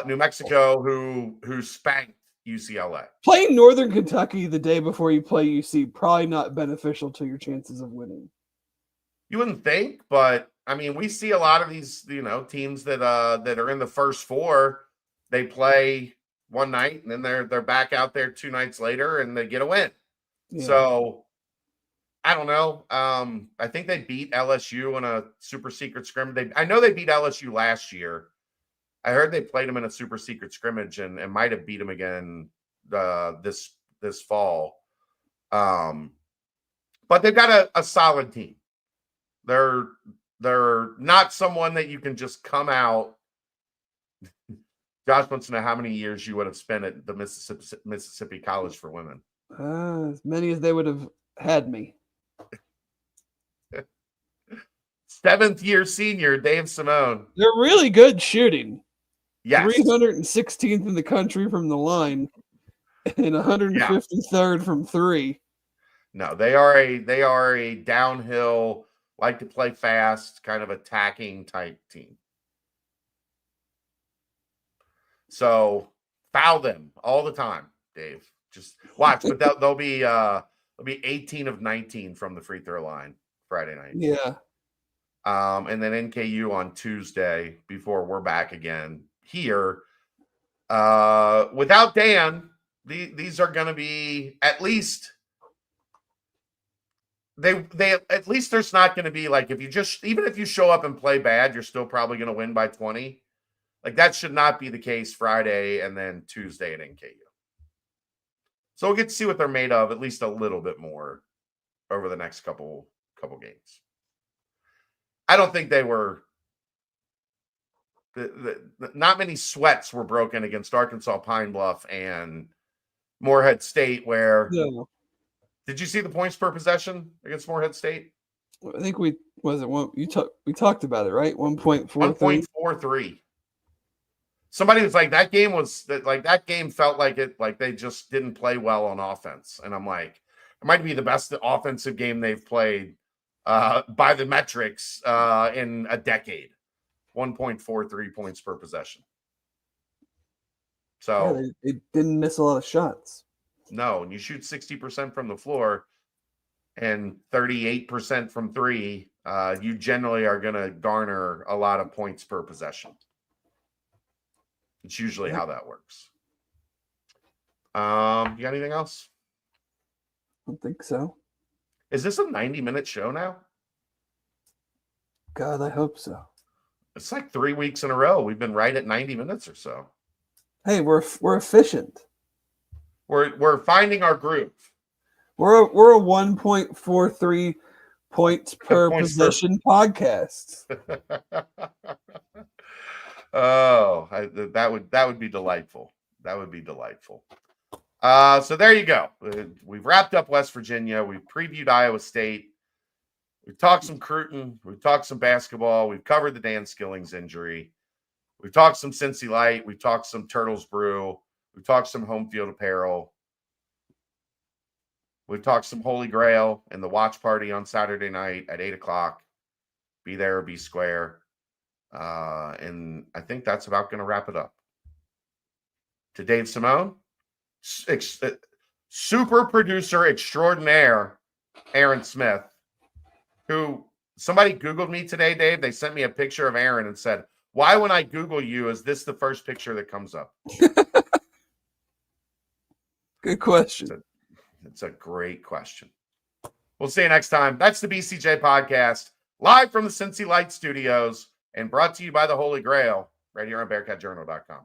New Mexico, who spanked UCLA. Playing Northern Kentucky the day before you play UC, probably not beneficial to your chances of winning. You wouldn't think, but I mean, we see a lot of these, teams that are in the first four. They play one night and then they're back out there 2 nights later and they get a win. Yeah. So I don't know. I think they beat LSU in a super secret scrimmage. I know they beat LSU last year. I heard they played them in a super secret scrimmage and might have beat them again this fall. But they've got a solid team. They're not someone that you can just come out. Josh wants to know how many years you would have spent at the Mississippi College for Women. As many as they would have had me. 7th year senior Dave Simone. They're really good shooting. Yes. 316th in the country from the line and 153rd from 3. No, they are a downhill, like to play fast, kind of attacking type team. So foul them all the time, Dave. Just watch, but they'll be 18 of 19 from the free throw line Friday night. Yeah. And then NKU on Tuesday before we're back again here. Without Dan, these are going to be at least they at least there's not going to be like even if you show up and play bad, you're still probably going to win by 20. Like that should not be the case Friday and then Tuesday at NKU. So we'll get to see what they're made of at least a little bit more over the next couple games. I don't think they were not many sweats were broken against Arkansas Pine Bluff and Morehead State where Did you see the points per possession against Morehead State? I think we talked about it, right? 1.43. 1.43. Somebody was like, that game felt like they just didn't play well on offense. And I'm like, it might be the best offensive game they've played by the metrics in a decade. 1.43 points per possession. So they didn't miss a lot of shots. No, and you shoot 60% from the floor and 38% from 3, you generally are going to garner a lot of points per possession. It's usually how that works. You got anything else? I don't think so. Is this a 90-minute show now? God, I hope so. It's like 3 weeks in a row. We've been right at 90 minutes or so. Hey, we're efficient. We're finding our groove. We're a 1.43 points per possession podcast. Oh, that would be delightful. That would be delightful. So there you go. We've wrapped up West Virginia. We've previewed Iowa State. We've talked some Cruton. We've talked some basketball. We've covered the Dan Skillings injury. We've talked some Cincy Light. We've talked some Turtles Brew. We've talked some Homefield apparel. We've talked some Holy Grail and the watch party on Saturday night at 8 o'clock. Be there or be square. And I think that's about going to wrap it up. To Dave Simone, super producer extraordinaire, Aaron Smith, who somebody Googled me today, Dave. They sent me a picture of Aaron and said, why, when I Google you, is this the first picture that comes up? Good question. It's a great question. We'll see you next time. That's the BCJ podcast, live from the Cincy Light Studios and brought to you by the Holy Grail right here on BearcatJournal.com.